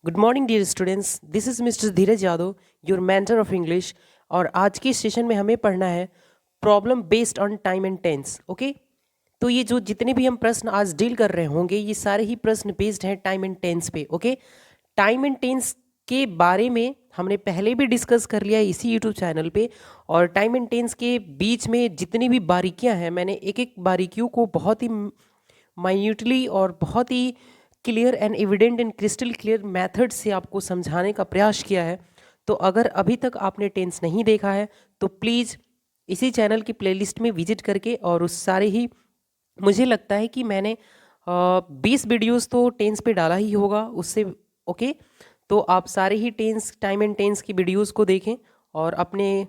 Good morning dear students, this is mister Dheeraj Yadav, your mentor of English. और आज के session में हमें पढ़ना है problem based on time and tense. Okay, तो ये जो जितने भी हम प्रश्न आज डील कर रहे होंगे ये सारे ही प्रश्न बेस्ड हैं टाइम एंड टेंस पे। ओके, टाइम एंड टेंस के बारे में हमने पहले भी डिस्कस कर लिया है इसी यूट्यूब चैनल पे। और टाइम एंड टेंस के बीच में जितनी भी बारीकियां हैं मैंने एक एक बारीकियों को बहुत ही माइन्यूटली और बहुत ही clear and evident and crystal clear method से आपको समझाने का प्रयास किया है। तो अगर अभी तक आपने टेंस नहीं देखा है तो प्लीज़ इसी चैनल की प्लेलिस्ट में विजिट करके और उस सारे ही, मुझे लगता है कि मैंने 20 वीडियोस तो टेंस पे डाला ही होगा उससे। ओके, तो आप सारे ही टेंस टाइम एंड टेंस की वीडियोस को देखें और अपने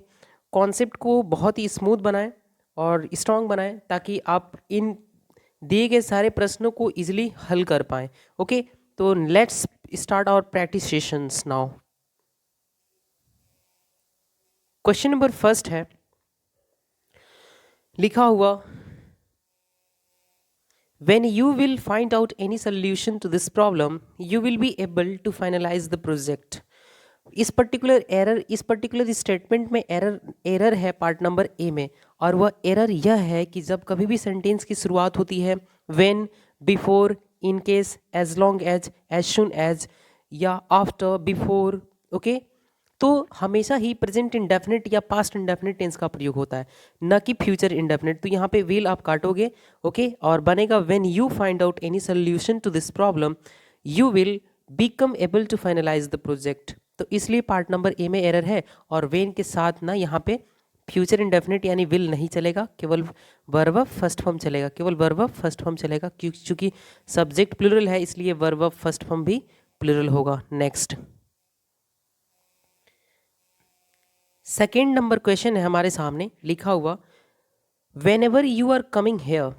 कॉन्सेप्ट को बहुत ही स्मूथ बनाएं और स्ट्रॉन्ग बनाएं ताकि आप इन दिए गए सारे प्रश्नों को इजीली हल कर पाएं। ओके, तो let's start our practice sessions now. Question number first है, लिखा हुआ when you will find out any solution to this problem you will be able to finalize the project। इस पर्टिकुलर स्टेटमेंट में error है part number A में। और वह error यह है कि जब कभी भी सेंटेंस की शुरुआत होती है when, before, in case, as long as soon as या आफ्टर, बिफोर, ओके, तो हमेशा ही प्रेजेंट इंडेफिनिट या पास्ट इंडेफिनिट टेंस का प्रयोग होता है, न कि फ्यूचर इंडेफिनिट। तो यहाँ पे विल आप काटोगे, ओके, और बनेगा when you find out any solution to this problem you will become able to finalise the project. तो इसलिए पार्ट नंबर ए में एरर है और वेन के साथ ना यहाँ पे फ्यूचर इंडेफिनिट यानी विल नहीं चलेगा, केवल वर्ब फर्स्ट फॉर्म चलेगा, केवल वर्ब फर्स्ट फॉर्म चलेगा। क्योंकि सब्जेक्ट प्लूरल है इसलिए वर्ब फर्स्ट फॉर्म भी प्लूरल होगा। नेक्स्ट, सेकेंड नंबर क्वेश्चन है हमारे सामने, लिखा हुआ whenever you are coming here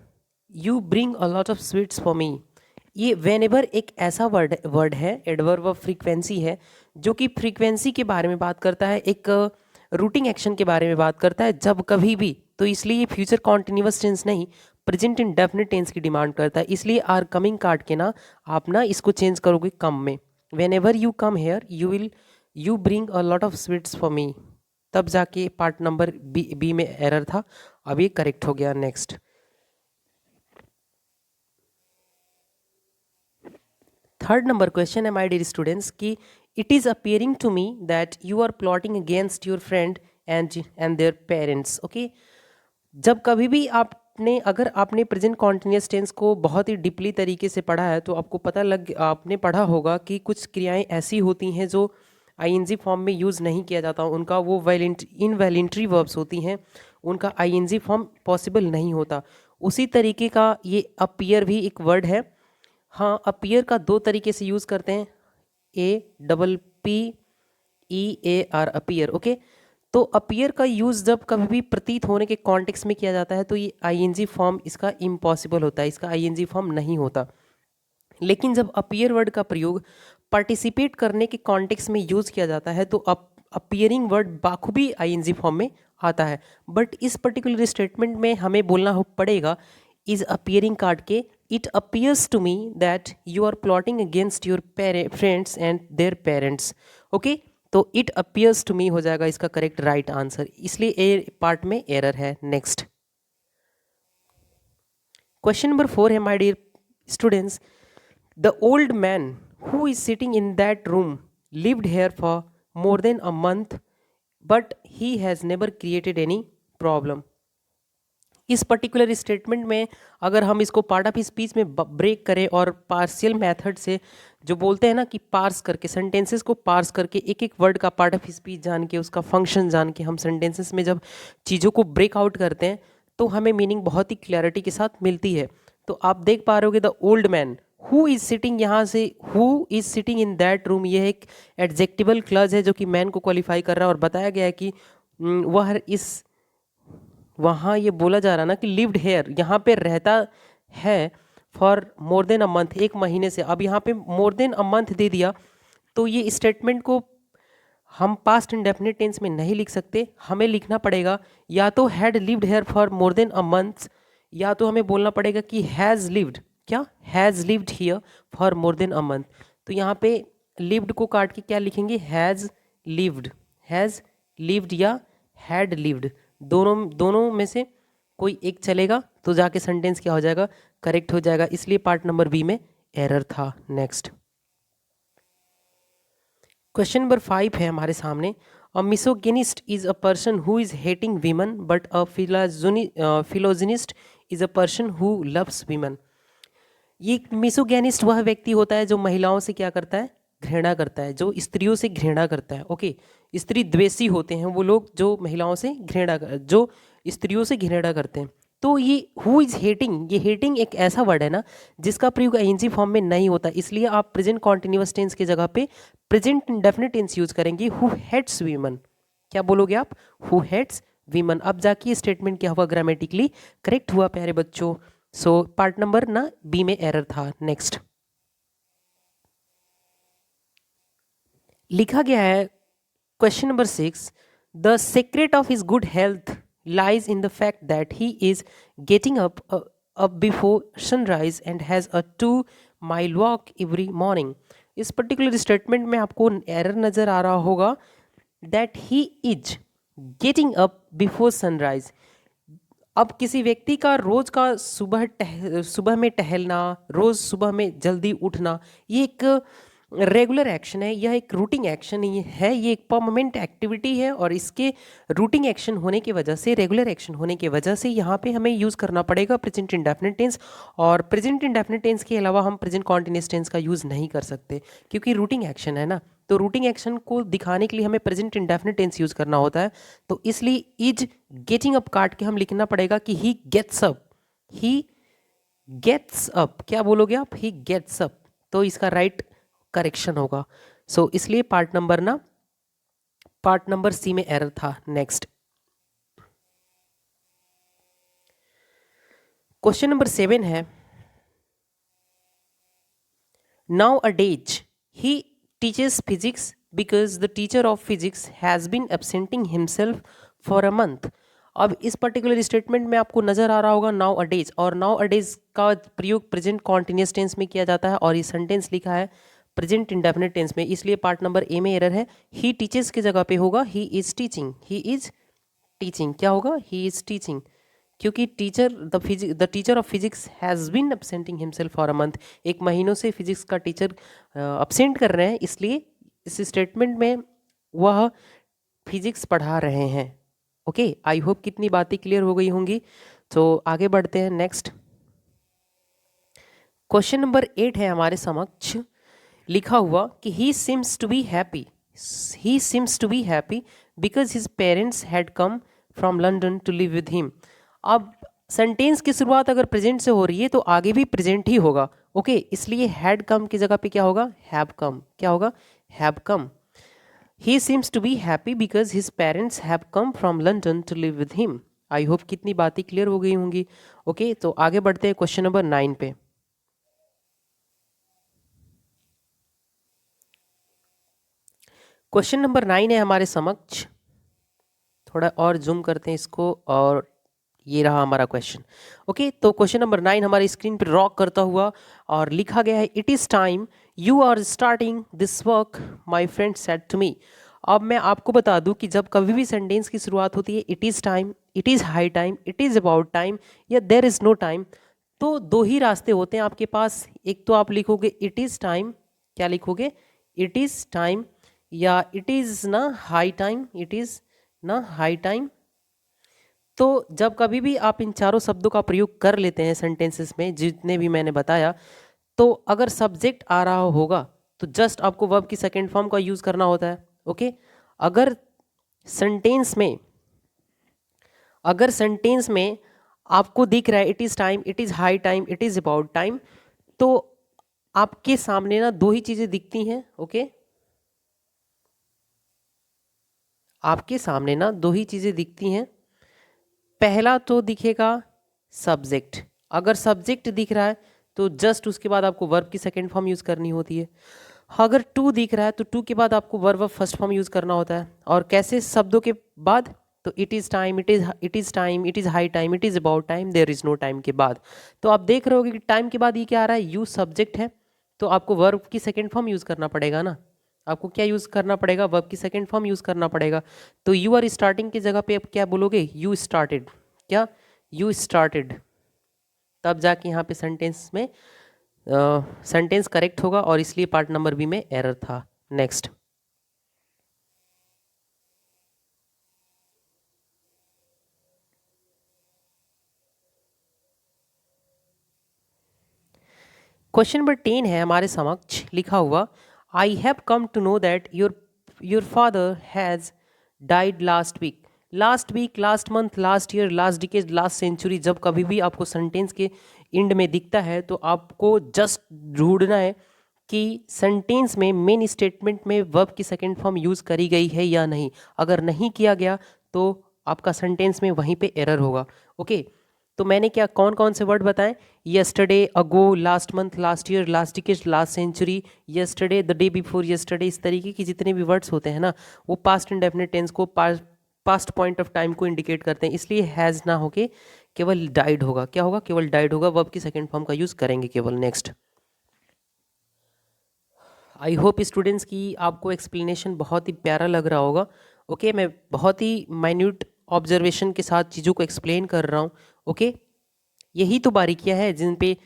you bring a lot of sweets for me. ये वेन एवर एक ऐसा वर्ड है, एडवर्ब ऑफ फ्रीक्वेंसी है, जो कि फ्रीक्वेंसी के बारे में बात करता है, एक रूटिंग एक्शन के बारे में बात करता है, जब कभी भी। तो इसलिए ये फ्यूचर कॉन्टिन्यूअस टेंस नहीं, प्रेजेंट इंडेफिनिट टेंस की डिमांड करता है। इसलिए आर कमिंग काट के ना आप ना इसको चेंज करोगे कम में। Whenever you come here you bring a lot of sweets for me, तब जाके पार्ट नंबर बी में एरर था, अब ये करेक्ट हो गया। नेक्स्ट, थर्ड नंबर क्वेश्चन है माय डियर स्टूडेंट्स कि it is appearing to me that you are plotting against your friend and their parents. Okay, जब कभी भी अगर आपने प्रेजेंट कॉन्टिन्यूअस टेंस को बहुत ही डीपली तरीके से पढ़ा है तो आपको आपने पढ़ा होगा कि कुछ क्रियाएं ऐसी होती हैं जो आईएनजी फॉर्म में यूज़ नहीं किया जाता, उनका वो इनवॉलंटरी वर्ब्स होती हैं, उनका आईएनजी फॉर्म पॉसिबल नहीं होता। उसी तरीके का ये अपीयर भी एक वर्ड है। हाँ, अपीयर का दो तरीके से यूज़ करते हैं, APPEAR अपीयर। ओके, तो अपीयर का यूज़ जब कभी भी प्रतीत होने के कॉन्टेक्स्ट में किया जाता है तो ये आईएनजी फॉर्म इसका इम्पॉसिबल होता है, इसका आईएनजी फॉर्म नहीं होता। लेकिन जब अपीयर वर्ड का प्रयोग पार्टिसिपेट करने के कॉन्टेक्स्ट में यूज़ किया जाता है तो अपीयरिंग वर्ड बाखूबी आईएनजी फॉर्म में आता है। बट इस पर्टिकुलर स्टेटमेंट में हमें बोलना पड़ेगा इज अपीयरिंग काट के it appears to me that you are plotting against your friends and their parents. Okay, तो इट अपीयर्स टू मी हो जाएगा इसका करेक्ट राइट आंसर, इसलिए ए पार्ट में एरर है। नेक्स्ट, क्वेश्चन नंबर 4 है my dear students, the old man who is sitting in that room lived here for more than a month but he has never created any problem। इस particular statement में अगर हम इसको part of speech में break करें और partial method से जो बोलते हैं ना कि पार्स करके सेंटेंसेस को पार्स करके एक एक वर्ड का पार्ट ऑफ स्पीच जान के उसका फंक्शन जान के हम सेंटेंसेस में जब चीज़ों को ब्रेक आउट करते हैं तो हमें मीनिंग बहुत ही क्लैरिटी के साथ मिलती है। तो आप देख पा रहे होगे the old man who is sitting, यहाँ से who is sitting in that room, यह एक एडजेक्टिवल क्लज है जो कि मैन को क्वालिफाई कर रहा है और बताया गया है कि वह इस वहाँ ये बोला जा रहा ना कि लिव्ड हेयर, यहाँ पे रहता है for more than a month, एक महीने से। अब यहाँ पे मोर देन अ मंथ दे दिया तो ये स्टेटमेंट को हम पास्ट इंडेफिनिट टेंस में नहीं लिख सकते, हमें लिखना पड़ेगा या तो had lived here for more than a month या तो हमें बोलना पड़ेगा कि हैज़ लिव्ड, क्या has lived here for more than a month. तो यहाँ पे लिव्ड को काट के क्या लिखेंगे, हैज़ लिव्ड या हैड लिव्ड, दोनों दोनों में से कोई एक चलेगा तो जाके सेंटेंस क्या हो जाएगा, करेक्ट हो जाएगा। इसलिए पार्ट नंबर बी में एरर था। नेक्स्ट क्वेश्चन नंबर 5 है हमारे सामने। A misogynist is a person who is hating women but a philogynist is a person who loves women. ये मिसोगैनिस्ट वह व्यक्ति होता है जो महिलाओं से क्या करता है, घृणा करता है, जो स्त्रियों से घृणा करता है। ओके, स्त्री द्वेषी होते हैं वो लोग जो महिलाओं से जो स्त्रियों से घृणा करते हैं। तो ये हु इज हेटिंग, ये हेटिंग एक ऐसा वर्ड है ना जिसका प्रयोग आईएनजी फॉर्म में नहीं होता, इसलिए आप प्रेजेंट कॉन्टिन्यूअस टेंस की जगह पे प्रेजेंट इंडेफिनिट टेंस यूज करेंगे। हु हेट्स वीमन, क्या बोलोगे आप, हु हेट्स वीमन। अब जाके स्टेटमेंट क्या हुआ, ग्रामेटिकली करेक्ट हुआ प्यारे बच्चों। सो पार्ट नंबर ना बी में एरर था। नेक्स्ट लिखा गया है question number 6, the secret of his good health lies in the fact that he is getting up before sunrise and has a 2 mile walk every morning. इस particular statement में आपको error नज़र आ रहा होगा, that he is getting up before sunrise. अब किसी व्यक्ति का रोज का सुबह में टहलना, रोज सुबह में जल्दी उठना, ये एक रेगुलर एक्शन है, यह एक रूटीन एक्शन है, ये एक परमानेंट एक्टिविटी है। और इसके रूटीन एक्शन होने की वजह से, रेगुलर एक्शन होने की वजह से यहाँ पे हमें यूज़ करना पड़ेगा प्रेजेंट इंडेफिनिट टेंस। और प्रेजेंट इंडेफिनिट टेंस के अलावा हम प्रेजेंट कॉन्टिन्यूअस टेंस का यूज़ नहीं कर सकते क्योंकि रूटीन एक्शन है ना। तो रूटीन एक्शन को दिखाने के लिए हमें प्रेजेंट इंडेफिनिट टेंस यूज़ करना होता है। तो इसलिए इज गेटिंग अप काट के हम लिखना पड़ेगा कि he gets up, he gets up. क्या बोलोगे आप, ही गेट्स अप, तो इसका राइट करेक्शन होगा। सो इसलिए पार्ट नंबर सी में एरर था। नेक्स्ट क्वेश्चन नंबर 7 है, nowadays he teaches physics because the teacher of physics has been absenting himself for a month. अब इस पर्टिकुलर स्टेटमेंट में आपको नजर आ रहा होगा नाउ अ डेज, और नाउ अ डेज का प्रयोग प्रेजेंट कॉन्टिन्यूअस टेंस में किया जाता है और ये सेंटेंस लिखा है प्रेजेंट इंडेफिनिट टेंस में, इसलिए पार्ट नंबर ए में एरर है। ही टीचेस की जगह पे होगा he is teaching, he is teaching. क्या होगा, ही इज टीचिंग, क्योंकि the teacher of physics has been absenting himself for a month, एक महीनों से फिजिक्स का टीचर अपसेंट कर रहे हैं, इसलिए इस स्टेटमेंट में वह फिजिक्स पढ़ा रहे हैं। ओके, आई होप कितनी बातें क्लियर हो गई होंगी। तो आगे बढ़ते हैं। नेक्स्ट क्वेश्चन नंबर 8 है हमारे समक्ष, लिखा हुआ कि he seems to be happy because his parents had come from London to live with him. अब सेंटेंस की शुरुआत अगर प्रेजेंट से हो रही है तो आगे भी प्रेजेंट ही होगा। ओके, इसलिए हैड कम की जगह पे क्या होगा, हैव कम। क्या होगा, have come. He seems to be happy because his parents have come from London to live with him. I hope कितनी बातें क्लियर हो गई होंगी। ओके, तो आगे बढ़ते हैं क्वेश्चन नंबर 9 पे। क्वेश्चन नंबर 9 है हमारे समक्ष, थोड़ा और जूम करते हैं इसको, और ये रहा हमारा क्वेश्चन। ओके, तो क्वेश्चन नंबर 9 हमारी स्क्रीन पर रॉक करता हुआ और लिखा गया है, it is time you are starting this work my friend said to me. अब मैं आपको बता दूं कि जब कभी भी सेंटेंस की शुरुआत होती है it is time, it is high time, it is about time या देयर इज़ नो टाइम, तो दो ही रास्ते होते हैं आपके पास। एक तो आप लिखोगे इट इज़ टाइम, क्या लिखोगे, इट इज़ टाइम, या इट इज़ ना हाई टाइम, इट इज़ ना हाई टाइम। तो जब कभी भी आप इन चारों शब्दों का प्रयोग कर लेते हैं सेंटेंसेस में, जितने भी मैंने बताया, तो अगर सब्जेक्ट आ रहा होगा तो जस्ट आपको वर्ब की सेकेंड फॉर्म का यूज़ करना होता है। ओके, अगर सेंटेंस में आपको दिख रहा है it is time, it is high time, it is about time, तो आपके सामने ना दो ही चीज़ें दिखती हैं। ओके, आपके सामने ना दो ही चीज़ें दिखती हैं। पहला तो दिखेगा सब्जेक्ट, अगर सब्जेक्ट दिख रहा है तो जस्ट उसके बाद आपको वर्ब की सेकेंड फॉर्म यूज़ करनी होती है। अगर टू दिख रहा है तो टू के बाद आपको वर्ब फर्स्ट फॉर्म यूज़ करना होता है। और कैसे शब्दों के बाद, तो it is time, it is time, it is high time, it is about time, there is no time के बाद। तो आप देख रहे होगे कि टाइम के बाद ये क्या आ रहा है, यू सब्जेक्ट है, तो आपको वर्ब की सेकेंड फॉर्म यूज़ करना पड़ेगा ना। आपको क्या यूज़ करना पड़ेगा, वर्ब की सेकंड फॉर्म यूज़ करना पड़ेगा। तो यू आर स्टार्टिंग की जगह पे अब क्या बोलोगे, यू स्टार्टेड, क्या यू स्टार्टेड, तब जाके यहाँ पे सेंटेंस में सेंटेंस करेक्ट होगा और इसलिए पार्ट नंबर बी में एरर था। नेक्स्ट, क्वेश्चन नंबर 10 है हमारे समक्ष लिखा हुआ, I have come to know that your father has died last week. Last week, last month, last year, last decade, last century, जब कभी भी आपको सेंटेंस के एंड में दिखता है तो आपको जस्ट ढूंढना है कि सेंटेंस में मेन स्टेटमेंट में वर्ब की सेकंड फॉर्म यूज़ करी गई है या नहीं। अगर नहीं किया गया तो आपका सेंटेंस में वहीं पे एरर होगा। ओके, तो मैंने क्या कौन कौन से वर्ड बताएं, yesterday, ago, last month, last year, last decade, last century, yesterday, the day before yesterday, इस तरीके की जितने भी वर्ड्स होते हैं ना, वो पास्ट इंडेफिनिट टेंस को, पास्ट पॉइंट ऑफ टाइम को इंडिकेट करते हैं। इसलिए हैज़ ना होके केवल डाइड होगा। क्या होगा, केवल डाइड होगा, वर्ब की सेकंड फॉर्म का यूज़ करेंगे केवल। नेक्स्ट, आई होप स्टूडेंट्स की आपको एक्सप्लेनेशन बहुत ही प्यारा लग रहा होगा। ओके, मैं बहुत ही माइन्यूट ऑब्जर्वेशन के साथ चीज़ों को एक्सप्लेन कर रहा हूँ। ओके, यही तो बारीकियाँ हैं जिन पे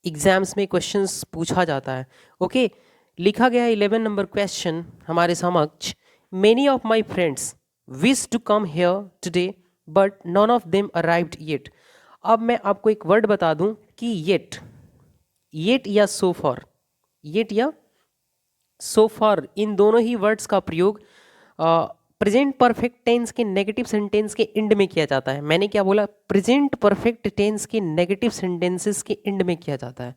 एग्जाम्स में क्वेश्चंस पूछा जाता है। ओके, लिखा गया 11 नंबर क्वेश्चन हमारे समक्ष, many of my friends wish to come here today but none of them arrived yet. अब मैं आपको एक वर्ड बता दूं कि येट, येट या सो फॉर, येट या सो फॉर, इन दोनों ही वर्ड्स का प्रयोग प्रेजेंट परफेक्ट टेंस के नेगेटिव सेंटेंस के एंड में किया जाता है। मैंने क्या बोला, प्रेजेंट परफेक्ट टेंस के नेगेटिव सेंटेंसेस के एंड में किया जाता है।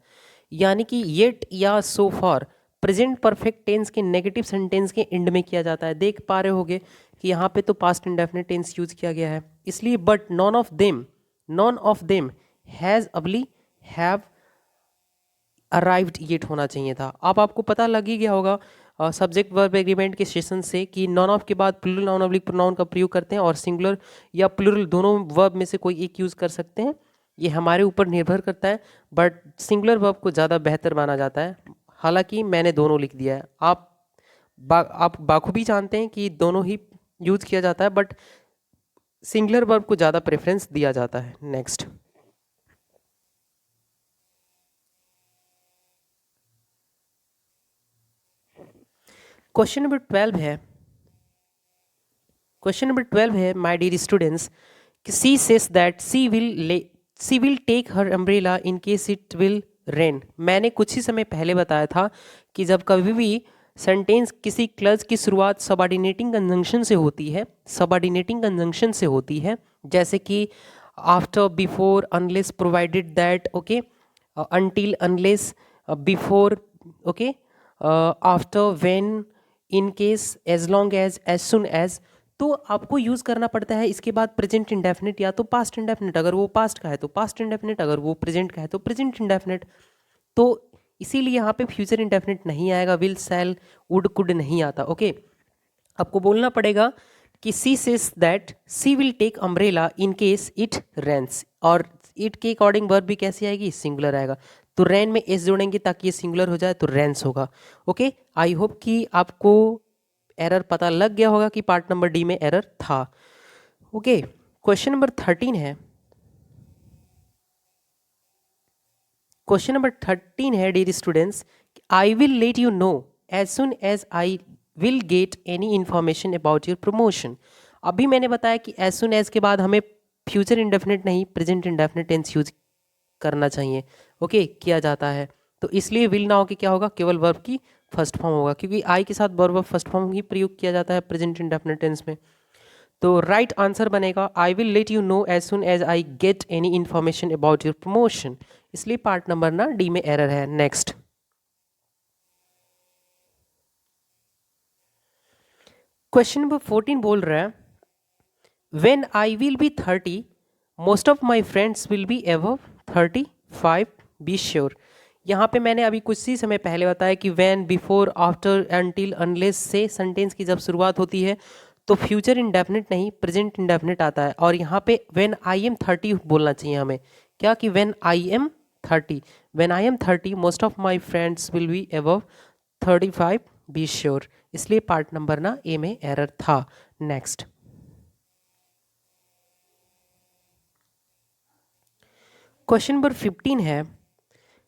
यानी कि येट या so far present perfect tense के नेगेटिव सेंटेंस के एंड में किया जाता है। देख पा रहे होगे कि यहाँ पे तो पास्ट इंडेफिनिट टेंस यूज किया गया है, इसलिए but none of them, none of them has अबली हैव अराइव्ड येट होना चाहिए था। अब आपको पता लग ही गया होगा सब्जेक्ट वर्ब एग्रीमेंट के सेशन से कि नॉन ऑफ के बाद प्लूरल नाउन ऑब्लिक प्रोनाउन का प्रयोग करते हैं और सिंगुलर या प्लूरल दोनों वर्ब में से कोई एक यूज़ कर सकते हैं। ये हमारे ऊपर निर्भर करता है, बट सिंगुलर वर्ब को ज़्यादा बेहतर माना जाता है। हालांकि मैंने दोनों लिख दिया है, आप बाखूबी जानते हैं कि दोनों ही यूज़ किया जाता है, बट सिंगुलर वर्ब को ज़्यादा प्रेफरेंस दिया जाता है। नेक्स्ट, क्वेश्चन नंबर 12 है, क्वेश्चन नंबर 12 है my dear students, she says that she will take her umbrella in case it will rain. मैंने कुछ ही समय पहले बताया था कि जब कभी भी सेंटेंस किसी क्लज की शुरुआत सबऑर्डिनेटिंग कंजंक्शन से होती है, सबऑर्डिनेटिंग कंजंक्शन से होती है, जैसे कि after, before, unless, provided that, okay, until, unless, before, okay, after, when, in case, as long as soon as, तो आपको यूज़ करना पड़ता है इसके बाद प्रेजेंट इंडेफिनिट या तो पास्ट इंडेफिनिट, अगर वो पास्ट का है तो पास्ट इंडेफिनिट, अगर वो प्रेजेंट का है तो प्रेजेंट इंडेफिनिट। तो इसीलिए यहाँ पे फ्यूचर इंडेफिनिट नहीं आएगा, विल, शैल, वुड, कुड नहीं आता। ओके, आपको बोलना पड़ेगा कि she says that she will take umbrella in case it rains, और इट के अकॉर्डिंग वर्ब भी कैसी आएगी, सिंगुलर आएगा। तो रेन में एस जोड़ेंगे ताकि ये सिंगुलर हो जाए, तो रेंस होगा। ओके, आई होप कि आपको एरर पता लग गया होगा कि पार्ट नंबर डी में एरर था। ओके, क्वेश्चन नंबर 13 है, क्वेश्चन नंबर 13 है dear students, I will let you know as soon as I will get any information about your promotion. अभी मैंने बताया कि एज सुन एज के बाद हमें फ्यूचर इंडेफिनिट नहीं प्रेजेंट इंडेफिनिट टेंस यूज करना चाहिए। ओके, किया जाता है, तो इसलिए विल ना होके क्या होगा, केवल वर्ब की फर्स्ट फॉर्म होगा, क्योंकि आई के साथ वर्ब फर्स्ट फॉर्म ही प्रयोग किया जाता है प्रेजेंट इंडेफिनिट टेंस में। तो राइट आंसर बनेगा I will let you know as soon as I get any information about your promotion. इसलिए पार्ट नंबर ना डी में एरर है। नेक्स्ट, क्वेश्चन नंबर 14 बोल रहा है, when I will be 30 most of my friends will be above 35, be sure. यहाँ पे मैंने अभी कुछ ही समय पहले बताया कि when, before, after, until, unless से सेंटेंस की जब शुरुआत होती है तो फ्यूचर इंडेफिनिट नहीं प्रेजेंट इंडेफिनिट आता है, और यहाँ पे व्हेन आई एम 30 बोलना चाहिए हमें। क्या कि when I am 30, when I am 30 most of my friends will be above 35, be sure, इसलिए पार्ट नंबर ना ए में एरर था। नेक्स्ट क्वेश्चन नंबर 15 है,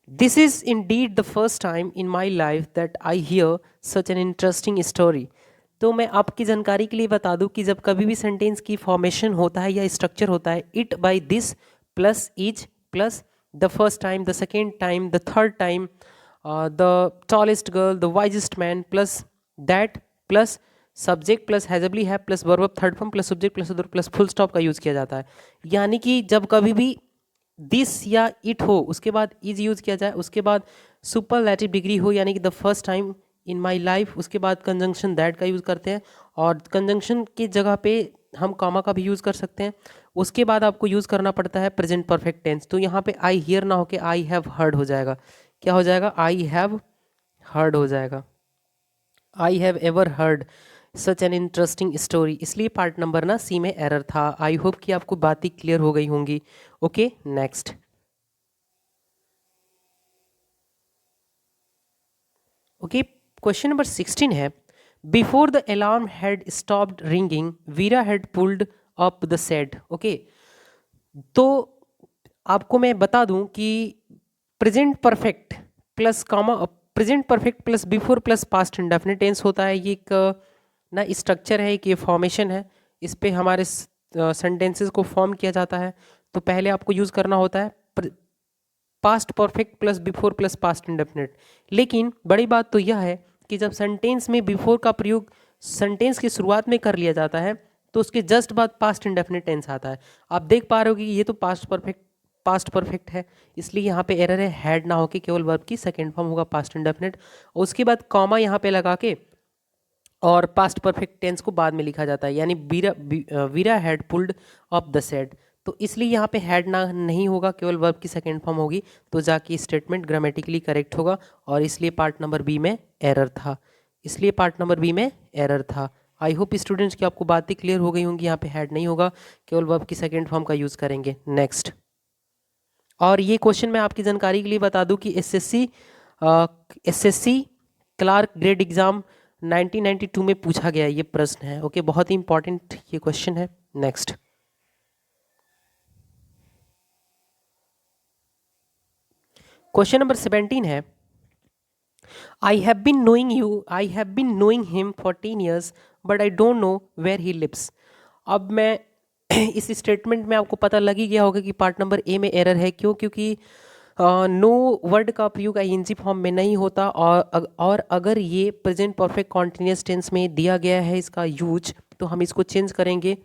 this is Indeed the first time in my life that I hear such an interesting story. तो मैं आपकी जानकारी के लिए बता दूं कि जब कभी भी सेंटेंस की फॉर्मेशन होता है या स्ट्रक्चर होता है, it by this plus is plus the first time, the second time, the third time, the tallest girl, the wisest man plus that plus subject plus हैजबली है plus verb of third form plus subject plus other plus full stop का use किया जाता है। यानी कि जब कभी भी दिस या इट हो, उसके बाद इज यूज़ किया जाए, उसके बाद सुपरलैटिव डिग्री हो यानी कि the first time in my life, उसके बाद कंजंक्शन दैट का यूज़ करते हैं और कंजंक्शन की जगह पे हम कॉमा का भी यूज़ कर सकते हैं। उसके बाद आपको यूज़ करना पड़ता है प्रेजेंट परफेक्ट टेंस। तो यहाँ पे आई हियर ना होके आई हैव हर्ड हो जाएगा। क्या हो जाएगा? आई हैव हर्ड हो जाएगा। I have ever heard such an interesting story, इसलिए पार्ट नंबर ना सी में एरर था। आई होप कि आपको बातें क्लियर हो गई होंगी। Okay next okay question number 16 है, before the alarm had stopped ringing Veera had pulled up the shade. Okay, तो आपको मैं बता दूं कि present perfect plus comma, present perfect plus before plus past indefinite tense होता है। ये एक ना स्ट्रक्चर है, एक ये फॉर्मेशन है, इस पे हमारे सेंटेंसेस को फॉर्म किया जाता है। तो पहले आपको यूज़ करना होता है past perfect plus before plus past indefinite. लेकिन बड़ी बात तो यह है कि जब सेंटेंस में बिफोर का प्रयोग सेंटेंस की शुरुआत में कर लिया जाता है तो उसके जस्ट बाद पास्ट इंडेफिनिट टेंस आता है। आप देख पा रहे हो कि ये तो पास्ट परफेक्ट है, इसलिए यहाँ पे एरर है, हैड ना होके केवल वर्ब की सेकेंड फॉर्म होगा पास्ट इंडेफिनिट। उसके बाद कॉमा यहाँ पे लगा के और पास्ट परफेक्ट टेंस को बाद में लिखा जाता है, यानी Veera had pulled up the said. तो इसलिए यहाँ पे हैड ना नहीं होगा, केवल वर्ब की सेकेंड फॉर्म होगी, तो जाके स्टेटमेंट ग्रामेटिकली करेक्ट होगा और इसलिए पार्ट नंबर बी में एरर था। इसलिए पार्ट नंबर बी में एरर था। आई होप स्टूडेंट्स की आपको बातें क्लियर हो गई होंगी। यहाँ पे हैड नहीं होगा, केवल वर्ब की सेकेंड फॉर्म का यूज़ करेंगे। नेक्स्ट, और ये क्वेश्चन मैं आपकी जानकारी के लिए बता दूं कि एसएससी क्लार्क ग्रेड एग्जाम 1992 में पूछा गया ये प्रश्न है। ओके, बहुत ही इंपॉर्टेंट ये क्वेश्चन है। नेक्स्ट, क्वेश्चन नंबर 17 है, I have been knowing him for 10 years but I don't know where he lives. अब मैं इस स्टेटमेंट में आपको पता लग ही गया होगा कि पार्ट नंबर ए में एरर है। क्यों? क्योंकि नो वर्ड का प्रयोग आईएनजी फॉर्म में नहीं होता और अगर ये प्रेजेंट परफेक्ट कॉन्टिन्यूस टेंस में दिया गया है इसका यूज, तो हम इसको चेंज करेंगे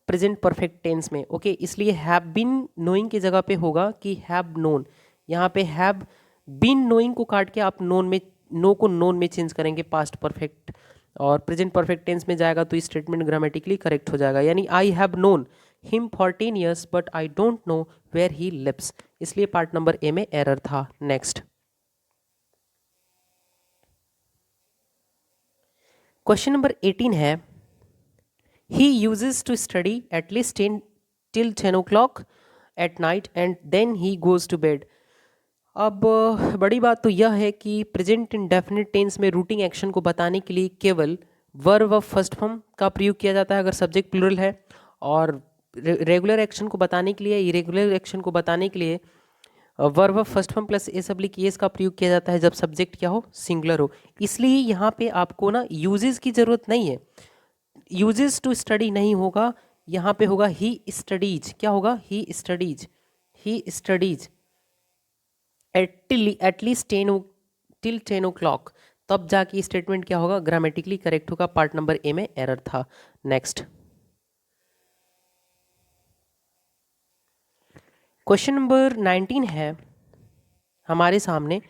प्रेजेंट परफेक्ट टेंस में। ओके, इसलिए हैव बीन नोइंग की जगह पे होगा कि हैव नोन। यहाँ पे हैव बीन नोइंग को काट के आप नो को नोन में चेंज करेंगे पास्ट परफेक्ट और प्रेजेंट परफेक्ट टेंस में जाएगा, तो स्टेटमेंट ग्रामेटिकली करेक्ट हो जाएगा। यानी I have known him for 10 years but I don't know where he lives, इसलिए पार्ट नंबर ए में एरर था। नेक्स्ट, क्वेश्चन नंबर 18 है, he uses to study at least 10 till 10 o'clock at night and then he goes to bed. अब बड़ी बात तो यह है कि प्रेजेंट इंडेफिनिट टेंस में रूटिंग एक्शन को बताने के लिए केवल वर्ब ऑफ फर्स्ट फॉर्म का प्रयोग किया जाता है अगर सब्जेक्ट प्लूरल है, और रेगुलर एक्शन को बताने के लिए, इरेगुलर एक्शन को बताने के लिए verb of first form plus S oblique S का प्रयोग किया जाता है जब सब्जेक्ट क्या हो? सिंगुलर हो। इसलिए यहाँ पे आपको ना यूजेस की ज़रूरत नहीं है, यूजेस टू स्टडी नहीं होगा, यहाँ पे होगा ही स्टडीज। क्या होगा? He studies eight least 10 till 10 o'clock। तब जाके स्टेटमेंट क्या होगा? ग्रामेटिकली करेक्ट होगा। पार्ट नंबर ए में एरर था। नेक्स्ट, क्वेश्चन नंबर 19 है हमारे सामने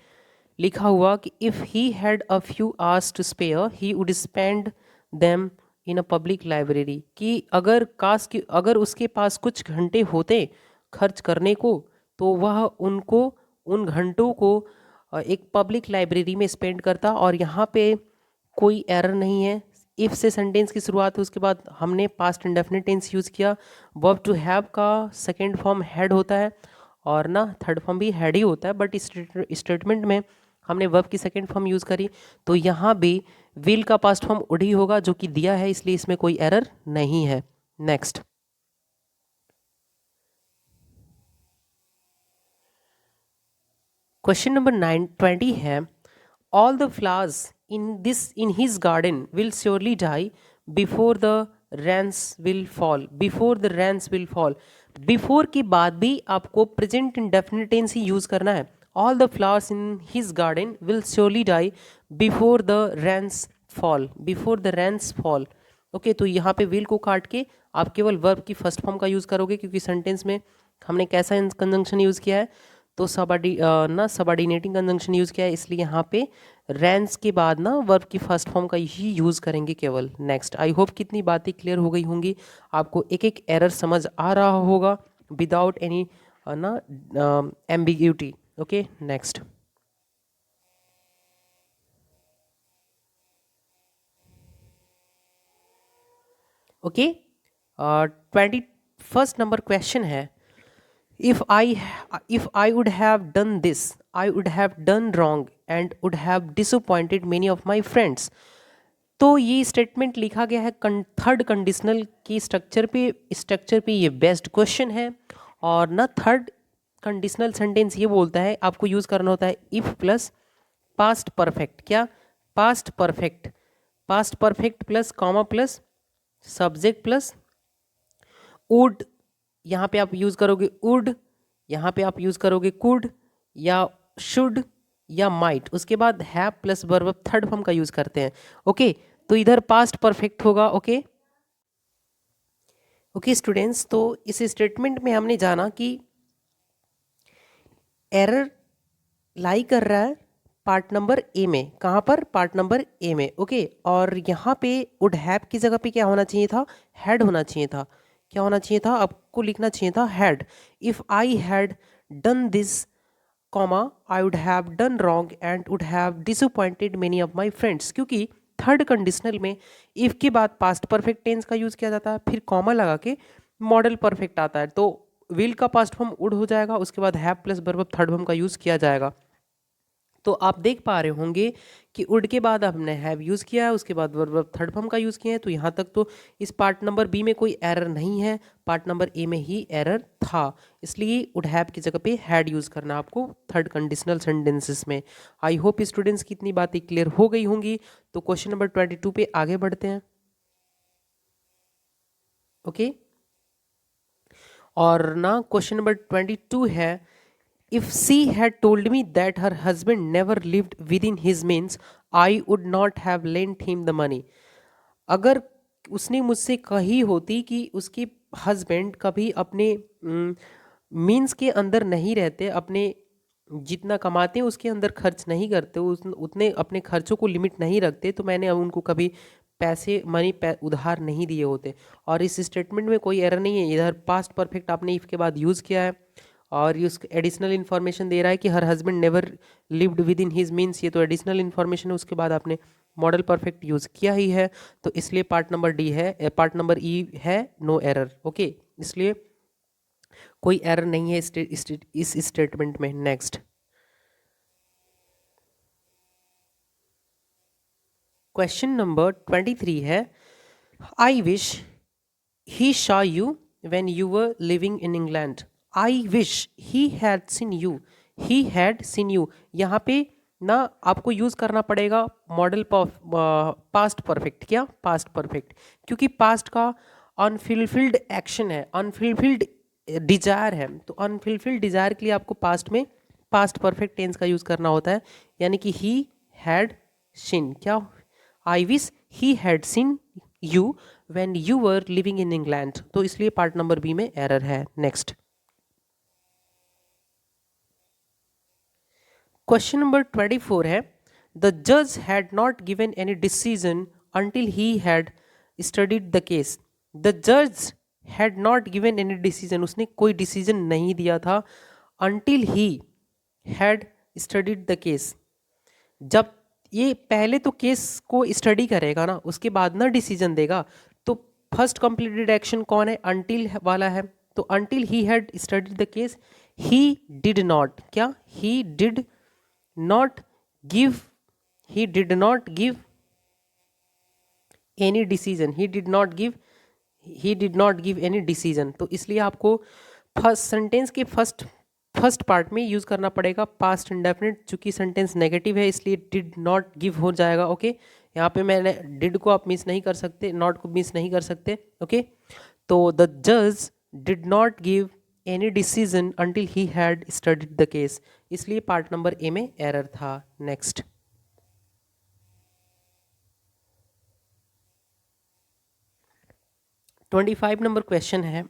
लिखा हुआ कि if he had a few hours to spare he would spend them in a public library. कि अगर उसके पास कुछ घंटे होते खर्च करने को, तो वह उन घंटों को एक पब्लिक लाइब्रेरी में स्पेंड करता। और यहाँ पे कोई एरर नहीं है। इफ़ से सेंटेंस की शुरुआत है, उसके बाद हमने पास्ट इंडेफिनिट टेंस यूज़ किया। वर्ब टू हैव का सेकेंड फॉर्म हैड होता है और ना थर्ड फॉर्म भी हैड ही होता है, बट स्टेटमेंट में हमने वर्ब की सेकेंड फॉर्म यूज़ करी। तो यहाँ भी विल का पास्ट फॉर्म वुड ही होगा जो कि दिया है, इसलिए इसमें कोई एरर नहीं है। नेक्स्ट क्वेश्चन नंबर 920 है, all the flowers in his garden will surely die before the rains will fall. Before the rains will fall, before के बाद भी आपको प्रेजेंट इंडेफिनिट टेंस ही यूज करना है। All the flowers in his garden will surely die before the rains fall. Before the rains fall. Okay, तो यहाँ पे विल को काट के आप केवल वर्ब की फर्स्ट फॉर्म का यूज करोगे, क्योंकि सेंटेंस में हमने कैसा कंजंक्शन यूज किया है, तो सबऑर्डिनेटिंग कंजंक्शन यूज किया है, इसलिए यहाँ पे रेंस के बाद ना वर्ब की फर्स्ट फॉर्म का ही यूज करेंगे केवल। नेक्स्ट, आई होप कितनी बातें क्लियर हो गई होंगी, आपको एक एक एरर समझ आ रहा होगा विदाउट एनी ना ambiguity. Okay, next okay, 21st number question है, if I would have done this, I would have done wrong and would have disappointed many of my friends। तो ये स्टेटमेंट लिखा गया है थर्ड कंडीशनल की structure पे ये बेस्ट क्वेश्चन है। और ना थर्ड कंडीशनल सेंटेंस ये बोलता है आपको यूज़ करना होता है इफ़ प्लस पास्ट परफेक्ट। क्या? Past perfect. Past perfect plus comma plus subject plus would. यहाँ पे आप यूज़ करोगे वुड, यहाँ पे आप यूज़ करोगे कुड या शुड या माइट। उसके बाद have plus verb third form का यूज़ करते हैं। ओके, तो इधर पास्ट परफेक्ट होगा। ओके ओके स्टूडेंट्स, तो इस स्टेटमेंट में हमने जाना कि एरर लाई कर रहा है पार्ट नंबर ए में। कहाँ पर? पार्ट नंबर ए में। ओके, और यहाँ पे वुड हैव की जगह पे क्या होना चाहिए था? हैड होना चाहिए था। क्या होना चाहिए था? आपको लिखना चाहिए था had. If I had done this comma I would have done wrong and would have disappointed many of my friends. क्योंकि थर्ड कंडीशनल में इफ़ के बाद पास्ट परफेक्ट टेंस का यूज़ किया जाता है, फिर कॉमा लगा के मॉडल परफेक्ट आता है, तो विल का पास्ट फॉर्म वुड हो जाएगा, उसके बाद have plus verb third form का यूज़ किया जाएगा। तो आप देख पा रहे होंगे कि वुड के बाद हमने हैव यूज़ किया है, उसके बाद वर्ब थर्ड फॉर्म का यूज़ किया है। तो यहाँ तक तो इस पार्ट नंबर बी में कोई एरर नहीं है, पार्ट नंबर ए में ही एरर था, इसलिए वुड हैव की जगह पे हैड यूज़ करना आपको थर्ड कंडीशनल सेंटेंसेस में। आई होप स्टूडेंट्स की इतनी बातें क्लियर हो गई होंगी। तो क्वेश्चन नंबर 22 पे आगे बढ़ते हैं। ओके, और ना क्वेश्चन नंबर 22 है, if she had told me that her husband never lived within his means, I would not have lent him the money। अगर उसने मुझसे कही होती कि उसके हस्बैंड कभी अपने मीन्स के अंदर नहीं रहते, अपने जितना कमाते हैं उसके अंदर खर्च नहीं करते, उतने अपने खर्चों को लिमिट नहीं रखते, तो मैंने उनको कभी उधार नहीं दिए होते। और इस स्टेटमेंट में कोई एरर नहीं है, इधर पास्ट परफेक्ट आपने इफ के बाद यूज़ किया है और ये उसका एडिशनल इन्फॉर्मेशन दे रहा है कि her husband never lived with in his means, ये तो एडिशनल इन्फॉर्मेशन है, उसके बाद आपने मॉडल परफेक्ट यूज़ किया ही है, तो इसलिए पार्ट नंबर डी है, पार्ट नंबर ई है नो एरर। ओके, इसलिए कोई एरर नहीं है इस स्टेटमेंट में। नेक्स्ट क्वेश्चन नंबर 23 है, I wish he Shaw you when you were living in England. I wish he had seen you, he had seen you, यहाँ पे ना आपको यूज़ करना पड़ेगा मॉडल पास्ट परफेक्ट। क्या? पास्ट परफेक्ट, क्योंकि पास्ट का अनफुलफिल्ड एक्शन है, अनफुलफिल्ड डिजायर है, तो अनफुलफिल्ड डिजायर के लिए आपको पास्ट में पास्ट परफेक्ट टेंस का यूज़ करना होता है, यानी कि ही हैड सीन। क्या? I wish he had seen you when you were living in England, तो इसलिए पार्ट नंबर बी में एरर है। नेक्स्ट क्वेश्चन नंबर 24 है, द जज had not given any decision until he had studied the case. The जज had not given any decision, उसने कोई decision नहीं दिया था, until he had studied the case. जब ये पहले तो केस को स्टडी करेगा ना, उसके बाद ना डिसीजन देगा, तो फर्स्ट कंप्लीटेड एक्शन कौन है? अंटिल वाला है, तो until he had studied the case he did not. क्या? He did not give, he did not give any decision, he did not give any decision. तो इसलिए आपको फर्स्ट सेंटेंस के फर्स्ट पार्ट में यूज़ करना पड़ेगा पास्ट इंडेफिनिट। चूंकि sentence negative है इसलिए डिड नॉट गिव हो जाएगा। ओके, यहाँ पे मैंने डिड को आप मिस नहीं कर सकते, नॉट को मिस नहीं कर सकते। ओके, तो द जज did not give any decision until he had studied the case, इसलिए पार्ट नंबर ए में एरर था। नेक्स्ट 25 नंबर क्वेश्चन है,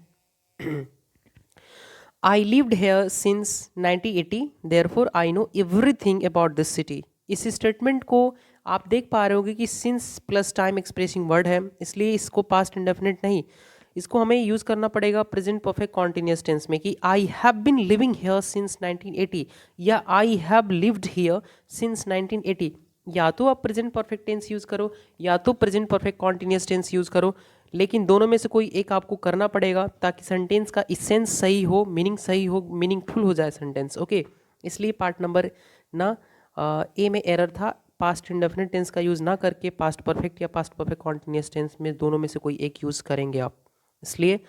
I lived here since 1980 therefore I know everything about this city. इस statement को आप देख पा रहे होगे कि since plus time expressing word है, इसलिए इसको पास्ट इंडेफिनिट नहीं, इसको हमें यूज़ करना पड़ेगा प्रेजेंट परफेक्ट कॉन्टिन्यूअस टेंस में कि I have been living here since 1980 या I have lived here since 1980। या तो आप प्रेजेंट परफेक्ट टेंस यूज़ करो या तो present perfect continuous tense use करो, लेकिन दोनों में से कोई एक आपको करना पड़ेगा ताकि सेंटेंस का इसेंस सही हो, मीनिंग सही हो, मीनिंगफुल हो जाए सेंटेंस। ओके, इसलिए पार्ट नंबर ना ए में एरर था, पास्ट इंडेफिनिट टेंस का यूज़ ना करके पास्ट परफेक्ट या पास्ट परफेक्ट कॉन्टिन्यूअस टेंस में दोनों में से कोई एक यूज़ करेंगे आप, इसलिए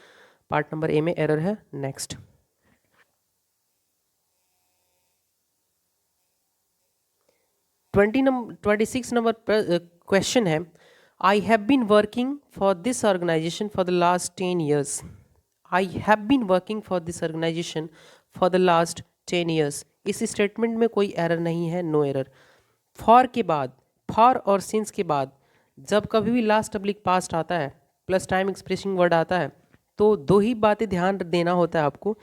पार्ट नंबर ए में एरर है। नेक्स्ट 26 नंबर क्वेश्चन है, I have been working for this organisation for the last 10 years. I have been working for this organisation for the last 10 years. इस स्टेटमेंट में कोई error नहीं है, no error. For के बाद, for और since के बाद जब कभी भी लास्ट अब्लिक पास्ट आता है, प्लस टाइम एक्सप्रेसिंग वर्ड आता है, तो दो ही बातें ध्यान देना होता है आपको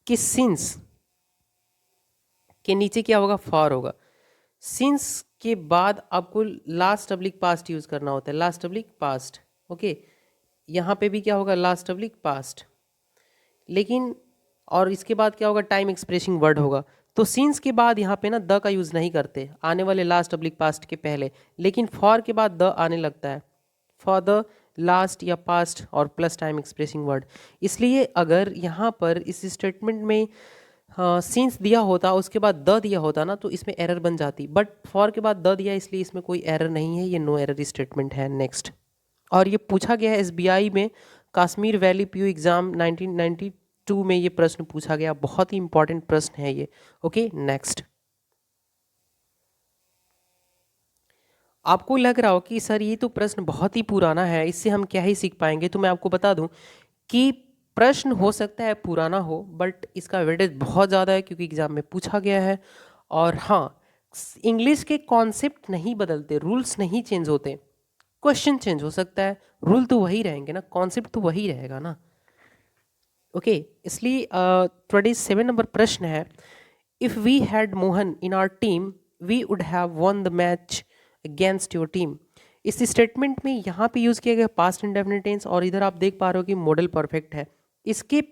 कि सिंस के नीचे क्या होगा, फॉर होगा। सिंस के बाद आपको लास्ट अब्लिक पास्ट यूज़ करना होता है, लास्ट अब्लिक पास्ट। ओके, यहाँ पे भी क्या होगा, लास्ट अब्लिक पास्ट, लेकिन और इसके बाद क्या होगा, टाइम एक्सप्रेसिंग वर्ड होगा। तो सिंस के बाद यहाँ पे ना द का यूज़ नहीं करते आने वाले लास्ट अब्लिक पास्ट के पहले, लेकिन फॉर के बाद द आने लगता है, फॉर द लास्ट या पास्ट और प्लस टाइम एक्सप्रेसिंग वर्ड। इसलिए अगर यहाँ पर इस स्टेटमेंट में सिंस दिया होता उसके बाद द दिया होता ना, तो इसमें एरर बन जाती, बट फॉर के बाद द दिया इसलिए इसमें कोई एरर नहीं है, ये नो एरर स्टेटमेंट है। नेक्स्ट, और ये पूछा गया है एसबीआई में कश्मीर वैली पीयू एग्ज़ाम 1992 में ये प्रश्न पूछा गया, बहुत ही इंपॉर्टेंट प्रश्न है ये। ओके, नेक्स्ट, आपको लग रहा हो कि सर ये तो प्रश्न बहुत ही पुराना है, इससे हम क्या ही सीख पाएंगे, तो मैं आपको बता दूं कि प्रश्न हो सकता है पुराना हो बट इसका वेटेज बहुत ज़्यादा है क्योंकि एग्ज़ाम में पूछा गया है। और हाँ, इंग्लिश के कॉन्सेप्ट नहीं बदलते, रूल्स नहीं चेंज होते, क्वेश्चन चेंज हो सकता है, रूल तो वही रहेंगे ना, कॉन्सेप्ट तो वही रहेगा ना। ओके, इसलिए 27 नंबर प्रश्न है, if we had Mohan in our team we would have won the match against your team. इस स्टेटमेंट में यहाँ पे यूज़ किया गया पास्ट इंडेफिनिट टेंस, और इधर आप देख पा रहे हो कि मॉडल परफेक्ट है। इसके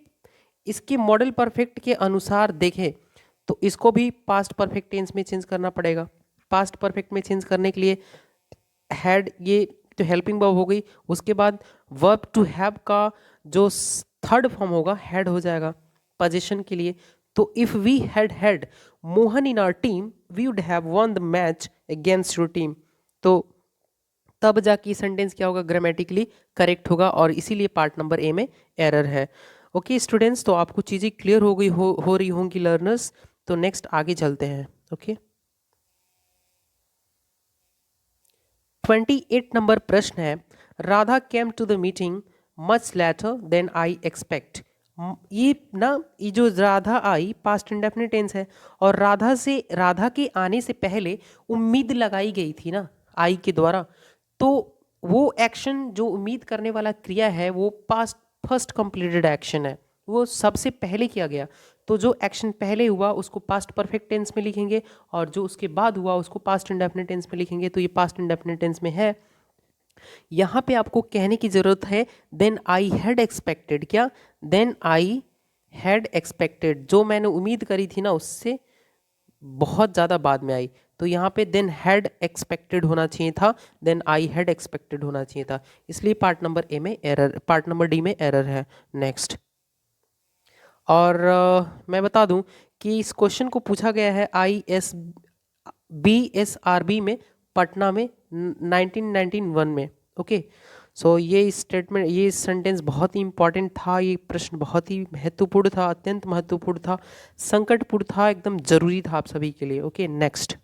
इसके मॉडल परफेक्ट के अनुसार देखें तो इसको भी पास्ट परफेक्ट टेंस में चेंज करना पड़ेगा। पास्ट परफेक्ट में चेंज करने के लिए हैड, ये तो हेल्पिंग वर्ब हो गई, उसके बाद वर्ब टू हैव का जो थर्ड फॉर्म होगा हैड हो जाएगा पोजीशन के लिए। तो if we had had Mohan in our team we would have won the match against your team. तो तब जाके सेंटेंस क्या होगा, ग्रामेटिकली करेक्ट होगा, और इसीलिए पार्ट नंबर ए में एरर है। ओके स्टूडेंट्स, तो आपको चीज़ें क्लियर हो गई हो रही होंगी लर्नर्स। तो नेक्स्ट आगे चलते हैं। ओके 28 नंबर प्रश्न है, Radha came to the meeting much later than I expect. ये जो राधा आई पास्ट इंडेफिनिट टेंस है, और राधा के आने से पहले उम्मीद लगाई गई थी ना आई के द्वारा, तो वो एक्शन जो उम्मीद करने वाला क्रिया है वो पास्ट फर्स्ट कंप्लीटेड एक्शन है, वो सबसे पहले किया गया। तो जो एक्शन पहले हुआ उसको पास्ट परफेक्ट टेंस में लिखेंगे, और जो उसके बाद हुआ उसको पास्ट इंडेफिनिट टेंस में लिखेंगे। तो ये पास्ट इंडेफिनिट टेंस में है। यहाँ पे आपको कहने की ज़रूरत है देन आई हैड एक्सपेक्टेड, क्या, देन आई हैड एक्सपेक्टेड, जो मैंने उम्मीद करी थी ना उससे बहुत ज़्यादा बाद में आई। तो यहाँ पे देन हैड एक्सपेक्टेड होना चाहिए था, देन आई हैड एक्सपेक्टेड होना चाहिए था, इसलिए पार्ट नंबर ए में एरर, पार्ट नंबर डी में एरर है। नेक्स्ट, और मैं बता दूं कि इस क्वेश्चन को पूछा गया है ISBSRB में पटना में 1991 में। ओके। सो ये स्टेटमेंट, ये सेंटेंस बहुत ही इंपॉर्टेंट था, ये प्रश्न बहुत ही महत्वपूर्ण था, अत्यंत महत्वपूर्ण था, संकटपूर्ण था, एकदम जरूरी था आप सभी के लिए। ओके, नेक्स्ट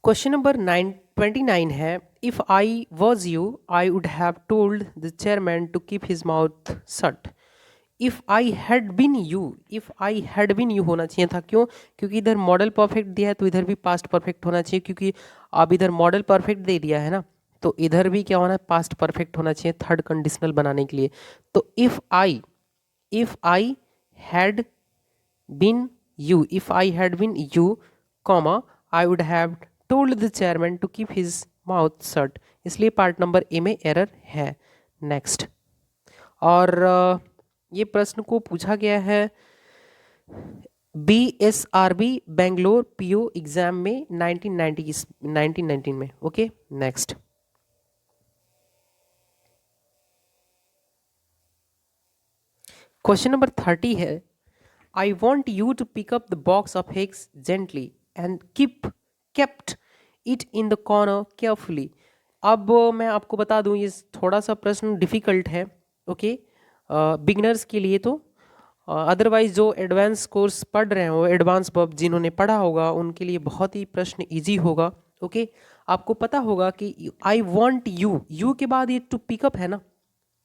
क्वेश्चन नंबर 29 है, if I was you I would have told the chairman to keep his mouth shut. If I had been you, if I had been you होना चाहिए था, क्यों? क्योंकि इधर मॉडल परफेक्ट दिया है तो इधर भी पास्ट परफेक्ट होना चाहिए, क्योंकि अब इधर मॉडल परफेक्ट दे दिया है ना, तो इधर भी क्या होना है, पास्ट परफेक्ट होना चाहिए थर्ड कंडीशनल बनाने के लिए। तो if I had been you, if I had been you comma I would have told the chairman to keep his mouth shut, इसलिए पार्ट नंबर ए में एरर है। नेक्स्ट, और ये प्रश्न को पूछा गया है BSRB बेंगलोर पीओ एग्जाम में 1919 में। ओके, नेक्स्ट क्वेश्चन नंबर 30 है, I want you to pick up the box of eggs gently and kept it in the corner carefully. अब मैं आपको बता दूं, ये थोड़ा सा प्रश्न डिफिकल्ट है, ओके, बिगनर्स के लिए। तो अदरवाइज जो एडवांस कोर्स पढ़ रहे हो, एडवांस वर्ब जिन्होंने पढ़ा होगा उनके लिए बहुत ही प्रश्न इजी होगा। ओके, आपको पता होगा कि आई वॉन्ट यू के बाद ये टू पिकअप है ना,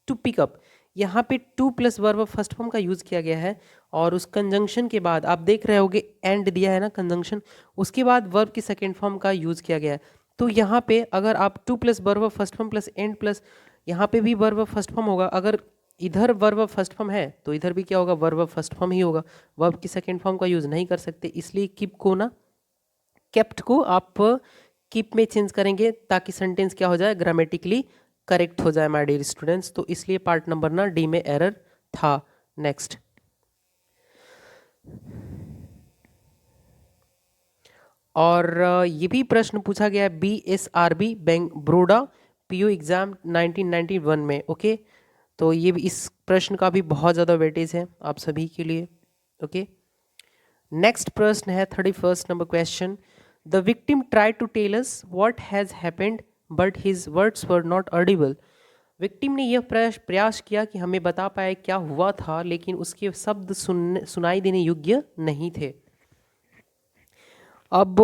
टू पिकअप, यहाँ पे two plus verb first form का यूज़ किया गया है, और उस कंजंक्शन के बाद आप देख रहे होगे एंड दिया है ना कंजंक्शन, उसके बाद वर्ब की सेकेंड फॉर्म का यूज़ किया गया है। तो यहाँ पे अगर आप two plus verb first form plus and plus, यहाँ पे भी वर्ब फर्स्ट फॉर्म होगा, अगर इधर वर्ब फर्स्ट फॉर्म है तो इधर भी क्या होगा, वर्ब फर्स्ट फॉर्म ही होगा, वर्ब की सेकेंड फॉर्म का यूज़ नहीं कर सकते, इसलिए कीप को ना, केप्ट को आप कीप में चेंज करेंगे ताकि सेंटेंस क्या हो जाए, ग्रामेटिकली करेक्ट हो जाए माय डियर स्टूडेंट्स। तो इसलिए पार्ट नंबर ना डी में एरर था। नेक्स्ट, और ये भी प्रश्न पूछा गया है BSRB bank Baroda PU exam 1991 में। ओके, तो ये भी, इस प्रश्न का भी बहुत ज़्यादा वेटेज है आप सभी के लिए। ओके, नेक्स्ट प्रश्न है 31st number question, the victim try to tell us what has happened but his words were not audible. Victim ने यह प्रयास किया कि हमें बता पाए क्या हुआ था, लेकिन उसके शब्द सुनाई देने योग्य नहीं थे। अब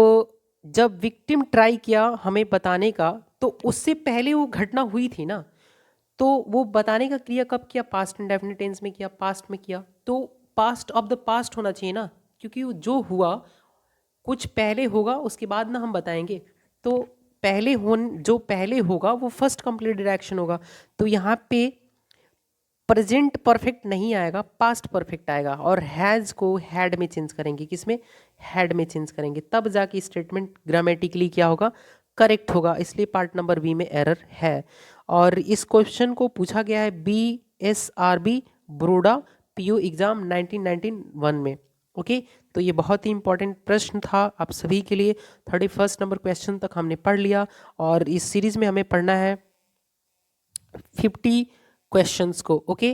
जब विक्टिम ट्राई किया हमें बताने का, तो उससे पहले वो घटना हुई थी ना, तो वो बताने का क्रिया कब किया, पास्ट इंडेफिनिट टेंस में किया, पास्ट में किया, तो पास्ट ऑफ द पास्ट होना चाहिए ना, क्योंकि जो हुआ कुछ पहले होगा उसके बाद ना हम बताएंगे, तो जो पहले होगा वो फर्स्ट कंप्लीटेड एक्शन होगा। तो यहाँ पे प्रेजेंट परफेक्ट नहीं आएगा, पास्ट परफेक्ट आएगा, और हैज़ को हैड में चेंज करेंगे, किसमें, हैड में चेंज करेंगे, तब जाके स्टेटमेंट ग्रामेटिकली क्या होगा, करेक्ट होगा, इसलिए पार्ट नंबर बी में एरर है। और इस क्वेश्चन को पूछा गया है BSRB बड़ौदा पीयू एग्जाम 1991 में। ओके, तो ये बहुत ही इंपॉर्टेंट प्रश्न था आप सभी के लिए। 31st नंबर क्वेश्चन तक हमने पढ़ लिया, और इस सीरीज में हमें पढ़ना है 50 क्वेश्चंस को। ओके,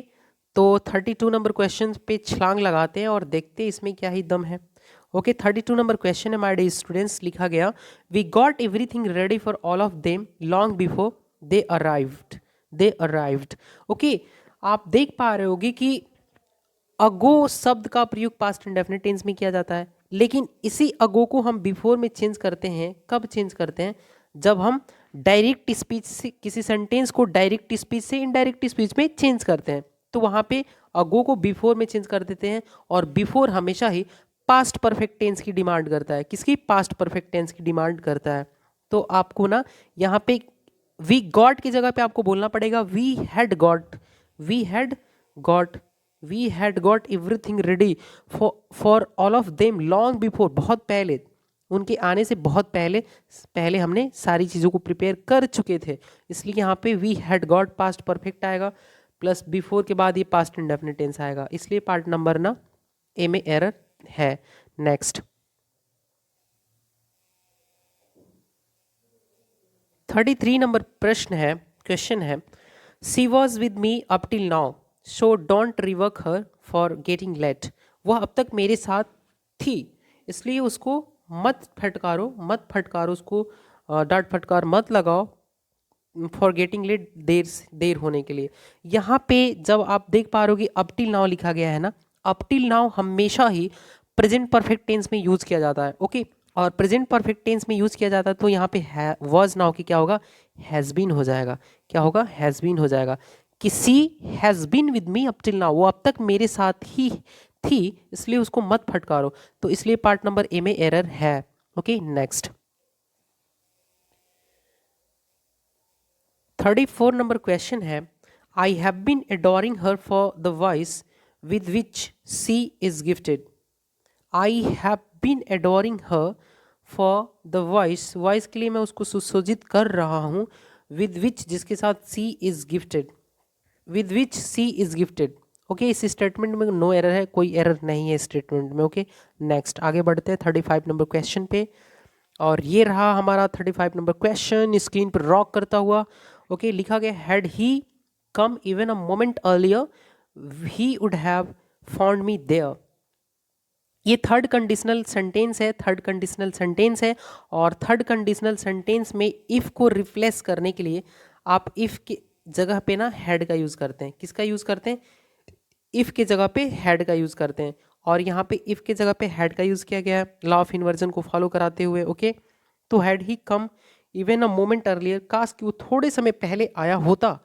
तो 32 नंबर क्वेश्चन पे छलांग लगाते हैं और देखते हैं इसमें क्या ही दम है। ओके, 32 नंबर क्वेश्चन है माय डियर स्टूडेंट्स, लिखा गया, we got everything ready for all of them long before they arrived. Okay, आप देख पा रहे होगे कि अगो शब्द का प्रयोग पास्ट इंडेफिनिट टेंस में किया जाता है, लेकिन इसी अगो को हम बिफोर में चेंज करते हैं, कब चेंज करते हैं, जब हम डायरेक्ट स्पीच से, किसी सेंटेंस को डायरेक्ट स्पीच से इनडायरेक्ट स्पीच में चेंज करते हैं, तो वहाँ पे अगो को बिफोर में चेंज कर देते हैं, और बिफोर हमेशा ही पास्ट परफेक्ट टेंस की डिमांड करता है, किसकी, पास्ट परफेक्ट टेंस की डिमांड करता है। तो आपको ना यहाँ पे वी गॉट की जगह पे आपको बोलना पड़ेगा we had got, we had got, we had got everything ready for all of them long before, बहुत पहले, उनके आने से बहुत पहले पहले हमने सारी चीज़ों को प्रिपेयर कर चुके थे, इसलिए यहाँ पे we had got past perfect आएगा, प्लस बिफोर के बाद ये पास्ट इंडेफिनिट टेंस आएगा, इसलिए पार्ट नंबर ना ए में एरर है। नेक्स्ट, 33 नंबर प्रश्न है, क्वेश्चन है, she was with me up till now so don't rebuke her for getting late. वह अब तक मेरे साथ थी, इसलिए उसको मत फटकारो, मत फटकारो उसको, डांट फटकार मत लगाओ फॉर गेटिंग लेट, देर होने के लिए। यहाँ पे जब आप देख पा रहे हो कि अप टिल नाउ लिखा गया है ना, अप टिल नाउ हमेशा ही प्रेजेंट परफेक्ट टेंस में यूज किया जाता है। ओके, और प्रेजेंट परफेक्ट टेंस में यूज किया जाता है तो यहाँ पे वॉज नाउ की क्या होगा, हैज़ बीन हो जाएगा। क्या होगा, हैज़ बीन हो जाएगा। कि she has been with me up till now, वो अब तक मेरे साथ ही थी, इसलिए उसको मत फटकारो। तो इसलिए पार्ट नंबर ए में एरर है। ओके, नेक्स्ट 34 नंबर क्वेश्चन है, I have been adoring her for the voice with which she is gifted. I have been adoring her for the voice, voice के लिए मैं उसको सुशोजित कर रहा हूँ, विद विच जिसके साथ she is gifted, with which she is gifted. Okay, इस स्टेटमेंट में नो एरर है, कोई एरर नहीं है स्टेटमेंट में। ओके, नेक्स्ट आगे बढ़ते हैं 35 नंबर क्वेश्चन पे। और ये रहा हमारा 35 नंबर क्वेश्चन, स्क्रीन पर रॉक करता हुआ। ओके, लिखा गया, had he come even a moment earlier he would have found me there. ये थर्ड कंडीशनल सेंटेंस है, थर्ड कंडीशनल सेंटेंस है। और थर्ड कंडीशनल सेंटेंस में इफ़ को रिप्लेस करने के लिए आप इफ़ के जगह पे ना हैड का यूज़ करते हैं। किसका यूज़ करते हैं, इफ़ के जगह पे हैड का यूज़ करते हैं। और यहाँ पे इफ़ के जगह पे हैड का यूज़ किया गया है लॉ ऑफ इन्वर्जन को फॉलो कराते हुए। ओके, तो had he come even a moment earlier, काश कि वो थोड़े समय पहले आया होता,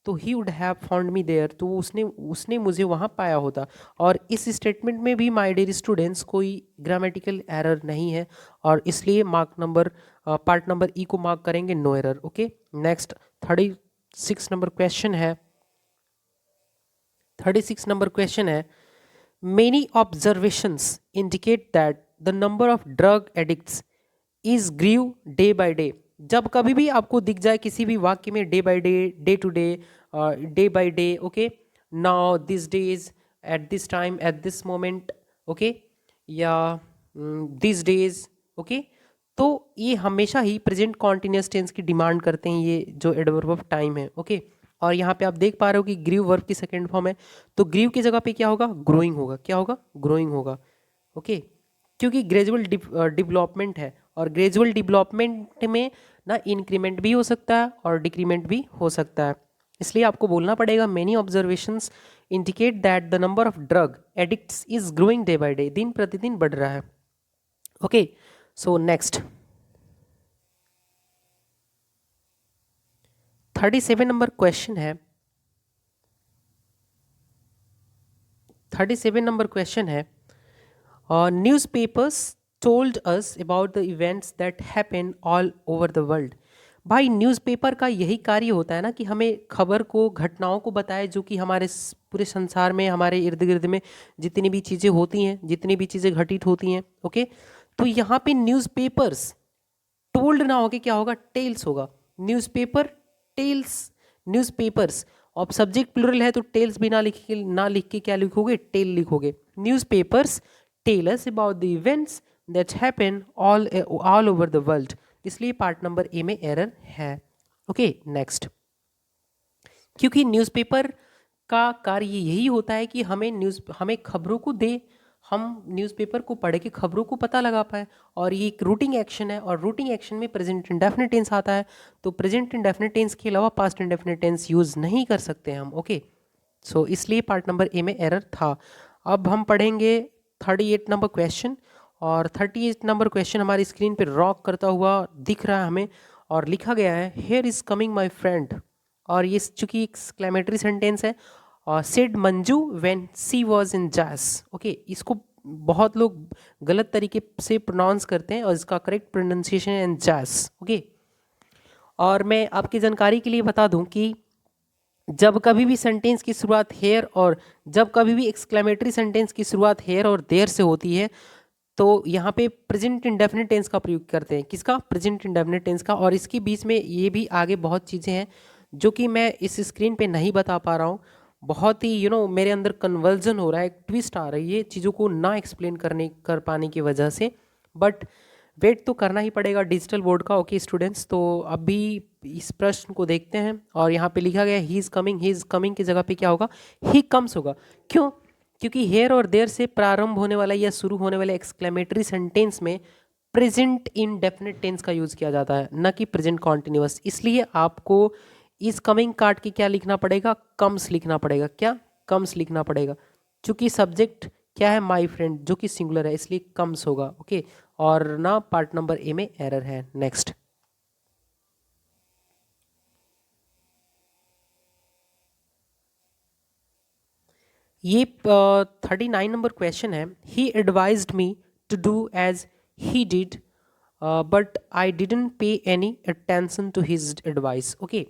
तो he would have found me there, तो उसने उसने मुझे वहाँ पाया होता। और इस स्टेटमेंट में भी माय डियर स्टूडेंट्स कोई ग्रामेटिकल एरर नहीं है, और इसलिए mark number part number E को मार्क करेंगे no error. Okay, next 36 number question है। 36 नंबर क्वेश्चन है, many observations indicate that the number of drug addicts is grieve day by day. जब कभी भी आपको दिख जाए किसी भी वाक्य में day by day, day to day by day, okay, now this days, at this time, at this moment, okay, या दिस डेज, ओके, तो ये हमेशा ही प्रेजेंट कॉन्टिन्यूस टेंस की डिमांड करते हैं, ये जो एडवर्ब ऑफ टाइम है। ओके, और यहाँ पे आप देख पा रहे हो कि ग्रीव वर्ब की सेकेंड फॉर्म है, तो ग्रीव की जगह पे क्या होगा, ग्रोइंग होगा। क्या होगा, ग्रोइंग होगा। ओके, क्योंकि ग्रेजुअल डेवलपमेंट है, और ग्रेजुअल डेवलपमेंट में ना इंक्रीमेंट भी हो सकता है और डिक्रीमेंट भी हो सकता है, इसलिए आपको बोलना पड़ेगा many observations indicate that the number of drug addicts is growing day by day, दिन प्रतिदिन बढ़ रहा है। Okay, so next 37 number question है। 37 नंबर क्वेश्चन है, newspapers told us about the events that happen all over the world. भाई newspaper का यही कार्य होता है ना कि हमें खबर को, घटनाओं को बताए जो कि हमारे पूरे संसार में, हमारे इर्द गिर्द में जितनी भी चीज़ें होती हैं, जितनी भी चीज़ें घटित होती हैं। ओके, तो यहाँ पे न्यूज़पेपर्स टोल्ड ना होके क्या होगा, टेल्स होगा। न्यूज़पेपर टेल्स, न्यूज़पेपर्स, और सब्जेक्ट प्लूरल है तो टेल्स भी ना लिख के क्या लिखोगे, टेल लिखोगे। Newspapers tell us about the events that happen all over the world, इसलिए पार्ट नंबर ए में एरर है। ओके, नेक्स्ट, क्योंकि न्यूज़पेपर का कार्य यही होता है कि हमें खबरों को दे, हम न्यूज़पेपर को पढ़ के खबरों को पता लगा पाए, और ये एक रूटिंग एक्शन है, और रूटिंग एक्शन में प्रेजेंट इंडेफिनिट टेंस आता है, तो प्रेजेंट इंडेफिनिट टेंस के अलावा पास्ट इंडेफिनिट टेंस यूज़ नहीं कर सकते हम। ओके, सो इसलिए पार्ट नंबर ए में एरर था। अब हम पढ़ेंगे 38 नंबर क्वेश्चन, और 38 नंबर क्वेश्चन हमारी स्क्रीन पे रॉक करता हुआ दिख रहा है हमें, और लिखा गया है, here is coming my friend. और ये चूंकि एक्सक्लेमेटरी सेंटेंस है, और said Manju when she was in jazz. Okay, इसको बहुत लोग गलत तरीके से प्रोनाउंस करते हैं, और इसका करेक्ट प्रोनाउंसिएशन है जैज। ओके, और मैं आपकी जानकारी के लिए बता दूं कि जब कभी भी सेंटेंस की शुरुआत हेयर, और जब कभी भी एक्सक्लेमेटरी सेंटेंस की शुरुआत हेयर और देयर से होती है, तो यहाँ पे प्रेजेंट इंडेफिनिट टेंस का प्रयोग करते हैं। किसका, प्रेजेंट इंडेफिनिट टेंस का। और इसके बीच में ये भी आगे बहुत चीज़ें हैं जो कि मैं इस स्क्रीन पे नहीं बता पा रहा हूँ। बहुत ही मेरे अंदर कन्वर्जन हो रहा है, एक ट्विस्ट आ रही है चीज़ों को ना एक्सप्लेन कर पाने की वजह से, बट वेट तो करना ही पड़ेगा डिजिटल बोर्ड का। ओके स्टूडेंट्स, तो अभी इस प्रश्न को देखते हैं, और यहाँ पे लिखा गया ही इज़ कमिंग की जगह पे क्या होगा, ही कम्स होगा। क्यों, क्योंकि हेयर और देयर से प्रारंभ होने वाला या शुरू होने वाले एक्सक्लेमेटरी सेंटेंस में प्रेजेंट इंडेफिनिट टेंस का यूज़ किया जाता है, ना कि प्रेजेंट कॉन्टिन्यूअस। इसलिए आपको इस कमिंग कार्ड की क्या लिखना पड़ेगा, कम्स लिखना पड़ेगा। क्या, कम्स लिखना पड़ेगा। चूंकि सब्जेक्ट क्या है, माय फ्रेंड, जो कि सिंगुलर है, इसलिए कम्स होगा। ओके, और ना पार्ट नंबर ए में एरर है। नेक्स्ट, ये 39 नंबर क्वेश्चन है। He advised me to do as he did but I didn't pay any attention to his advice. Okay,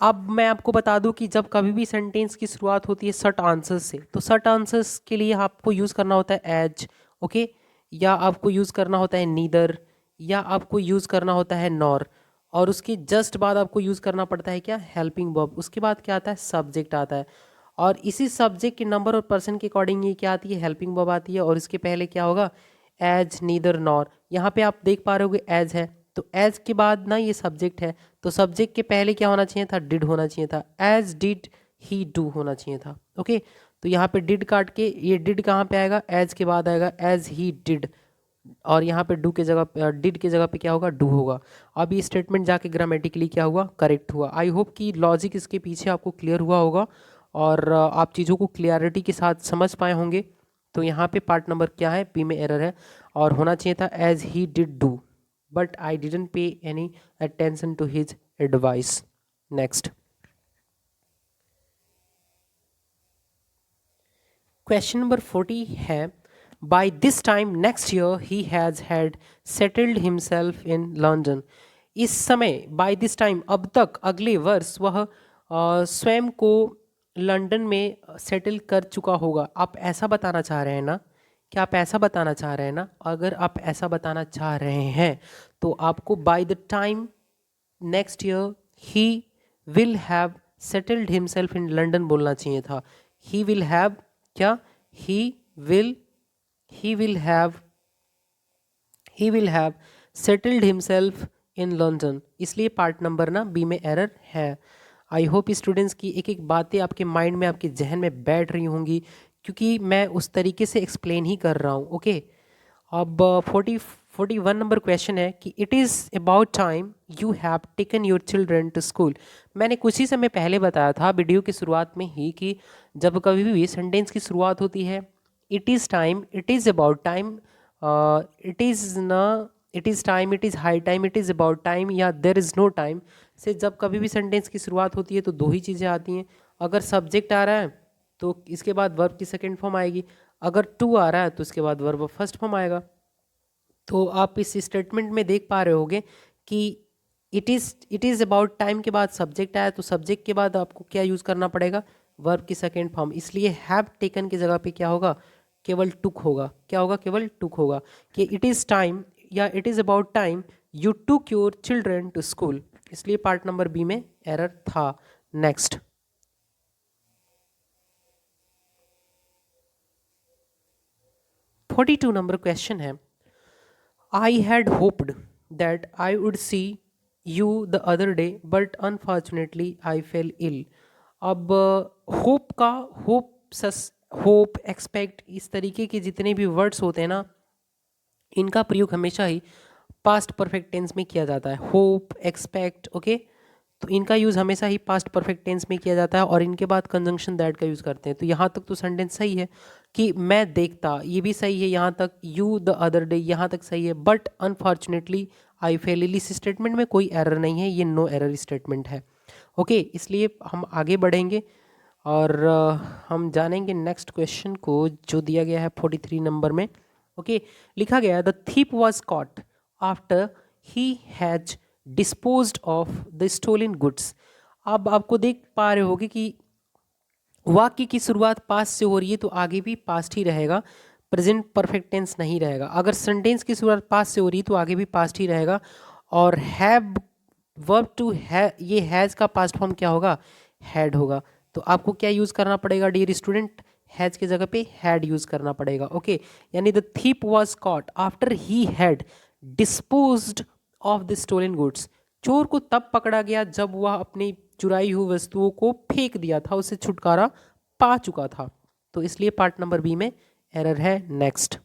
अब मैं आपको बता दूं कि जब कभी भी सेंटेंस की शुरुआत होती है सट आंसर्स से, तो सट आंसर्स के लिए आपको यूज़ करना होता है एज। ओके, या आपको यूज़ करना होता है नीदर, या आपको यूज़ करना होता है नॉर, और उसके जस्ट बाद आपको यूज़ करना पड़ता है क्या, हेल्पिंग वर्ब। उसके बाद क्या आता है, सब्जेक्ट आता है, और इसी सब्जेक्ट के नंबर और पर्सन के अकॉर्डिंग ये क्या आती है, हेल्पिंग वर्ब आती है। और इसके पहले क्या होगा, एज, नीदर, नॉर। यहाँ पे आप देख पा रहे होगे एज है, तो एज के बाद ना ये सब्जेक्ट है, तो सब्जेक्ट के पहले क्या होना चाहिए था, डिड होना चाहिए था। एज डिड ही डू होना चाहिए था। ओके, तो यहाँ पे डिड काट के ये डिड कहाँ पे आएगा, एज के बाद आएगा एज ही डिड, और यहाँ पे डू के जगह, डिड के जगह पे क्या होगा, डू होगा। अब ये स्टेटमेंट जाके ग्रामेटिकली क्या हुआ, करेक्ट हुआ। आई होप कि लॉजिक इसके पीछे आपको क्लियर हुआ होगा, और आप चीज़ों को क्लियरिटी के साथ समझ पाए होंगे। तो यहाँ पे पार्ट नंबर क्या है, बी में एरर है, और होना चाहिए था as he did do but I didn't pay any attention to his advice. Next, question number 40 है, by this time next year he has had settled himself in London. इस समय, बाय दिस टाइम, अब तक, अगले वर्ष वह स्वयं को लंदन में सेटल कर चुका होगा। आप ऐसा बताना चाह रहे हैं ना, क्या आप ऐसा बताना चाह रहे हैं ना? अगर आप ऐसा बताना चाह रहे हैं तो आपको by the time next year he will have settled himself in London बोलना चाहिए था। ही विल हैव क्या, he will he will have he will have settled himself in London। इसलिए पार्ट नंबर ना बी में एरर है। I hope students की एक एक बातें आपके माइंड में, आपके जहन में बैठ रही होंगी, क्योंकि मैं उस तरीके से एक्सप्लेन ही कर रहा हूँ। ओके, अब 41 नंबर क्वेश्चन है कि it is about time you have taken your children to school. मैंने कुछ ही समय पहले बताया था वीडियो की शुरुआत में ही कि जब कभी भी सेंटेंस की शुरुआत होती है it is time, it is about time, it is ना, it is time, it is high time, it is about time, या देर इज़ नो टाइम से जब कभी भी सेंटेंस की शुरुआत होती है तो दो ही चीज़ें आती हैं। अगर सब्जेक्ट आ रहा है तो इसके बाद वर्ब की सेकेंड फॉर्म आएगी, अगर टू आ रहा है तो इसके बाद वर्ब फर्स्ट फॉर्म आएगा। तो आप इस स्टेटमेंट में देख पा रहे होगे कि इट इज़ अबाउट टाइम के बाद सब्जेक्ट आया, तो सब्जेक्ट के बाद आपको क्या यूज़ करना पड़ेगा, वर्ब की सेकेंड फॉर्म। इसलिए हैव टेकन की जगह पे क्या होगा, केवल टुक होगा। क्या होगा, केवल टुक होगा। कि इट इज़ टाइम या it is about time you took your children to school, इसलिए पार्ट नंबर बी में एरर था। नेक्स्ट, 42 नंबर क्वेश्चन है, I had hoped that I would see you the other day, but unfortunately I fell ill। अब hope का, hope सस, hope, expect, इस तरीके के जितने भी वर्ड्स होते हैं ना, इनका प्रयोग हमेशा ही पास्ट परफेक्ट टेंस में किया जाता है। होप, एक्सपेक्ट, ओके, तो इनका यूज़ हमेशा ही पास्ट परफेक्ट टेंस में किया जाता है, और इनके बाद कंजंक्शन दैट का यूज़ करते हैं। तो यहाँ तक तो सेंटेंस सही है कि मैं देखता, ये भी सही है। यहाँ तक यू द अदर डे, यहाँ तक सही है। But unfortunately I fell ill, इस स्टेटमेंट में कोई एरर नहीं है, ये नो एरर स्टेटमेंट है। ओके, इसलिए हम आगे बढ़ेंगे और हम जानेंगे नेक्स्ट क्वेश्चन को जो दिया गया है 43 नंबर में। ओके, लिखा गया है the thief was caught after he has disposed of the stolen goods. अब आपको देख पा रहे होगे कि वाक्य की शुरुआत पास्ट से हो रही है तो आगे भी पास्ट ही रहेगा, प्रेजेंट परफेक्ट टेंस नहीं रहेगा। अगर सेंटेंस की शुरुआत पास्ट से हो रही है तो आगे भी पास्ट ही रहेगा। और हैव, वर्ब टू है, ये हैज़ का पास्ट फॉर्म क्या होगा, हैड होगा। तो आपको क्या यूज़ करना पड़ेगा डियर स्टूडेंट, हैज की जगह पे हैड यूज़ करना पड़ेगा। ओके, यानी the thief was caught after he had disposed of the stolen goods. चोर को तब पकड़ा गया जब वह अपनी चुराई हुई वस्तुओं को फेंक दिया था, उसे छुटकारा पा चुका था। तो इसलिए पार्ट नंबर बी में एरर है। नेक्स्ट,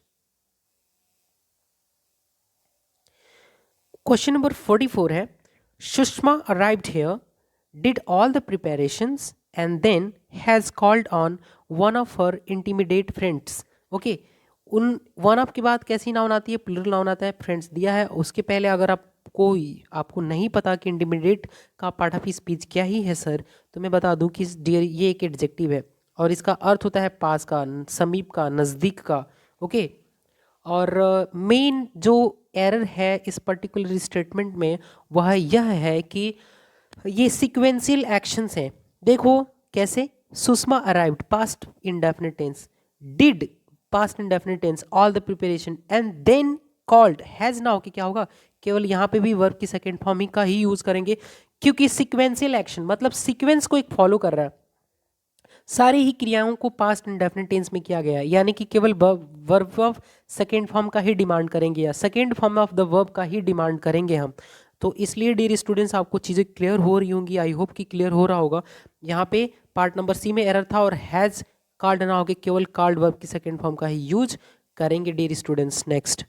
क्वेश्चन नंबर 44 है, Sushma arrived here, did all the preparations and then has called on one of her intimate friends. Okay, उन वन ऑफ के बाद कैसी नाउन आती है, प्लूरल नाउन आता है, फ्रेंड्स दिया है। उसके पहले अगर आपको नहीं पता कि इंटीमिडेट का पार्ट ऑफ स्पीच क्या ही है सर, तो मैं बता दूं कि डियर ये एक एडजेक्टिव है और इसका अर्थ होता है पास का, समीप का, नज़दीक का। ओके, और मेन जो एरर है इस पर्टिकुलर स्टेटमेंट में वह यह है कि ये सीक्वेंशियल एक्शंस हैं। देखो कैसे, Sushma arrived past indefinite tense, did past indefinite tense, all the preparation, and then called has now कि क्या होगा, केवल यहाँ पे भी वर्ब की सेकेंड फॉर्म ही का ही यूज करेंगे, क्योंकि सीक्वेंशियल एक्शन मतलब सीक्वेंस को एक फॉलो कर रहा है। सारी ही क्रियाओं को पास्ट इंडेफिनिट टेंस में किया गया है, यानी कि केवल वर्ब ऑफ सेकेंड फॉर्म का ही डिमांड करेंगे या second form of the verb का ही डिमांड करेंगे हम। तो इसलिए डियर स्टूडेंट्स आपको चीज़ें क्लियर हो रही होंगी, आई होप कि क्लियर हो रहा होगा। यहाँ पे पार्ट नंबर सी में एरर था और हैज़ कॉल्ड ना होकर केवल कॉल्ड वर्ब की सेकेंड फॉर्म का ही यूज करेंगे dear students. Next,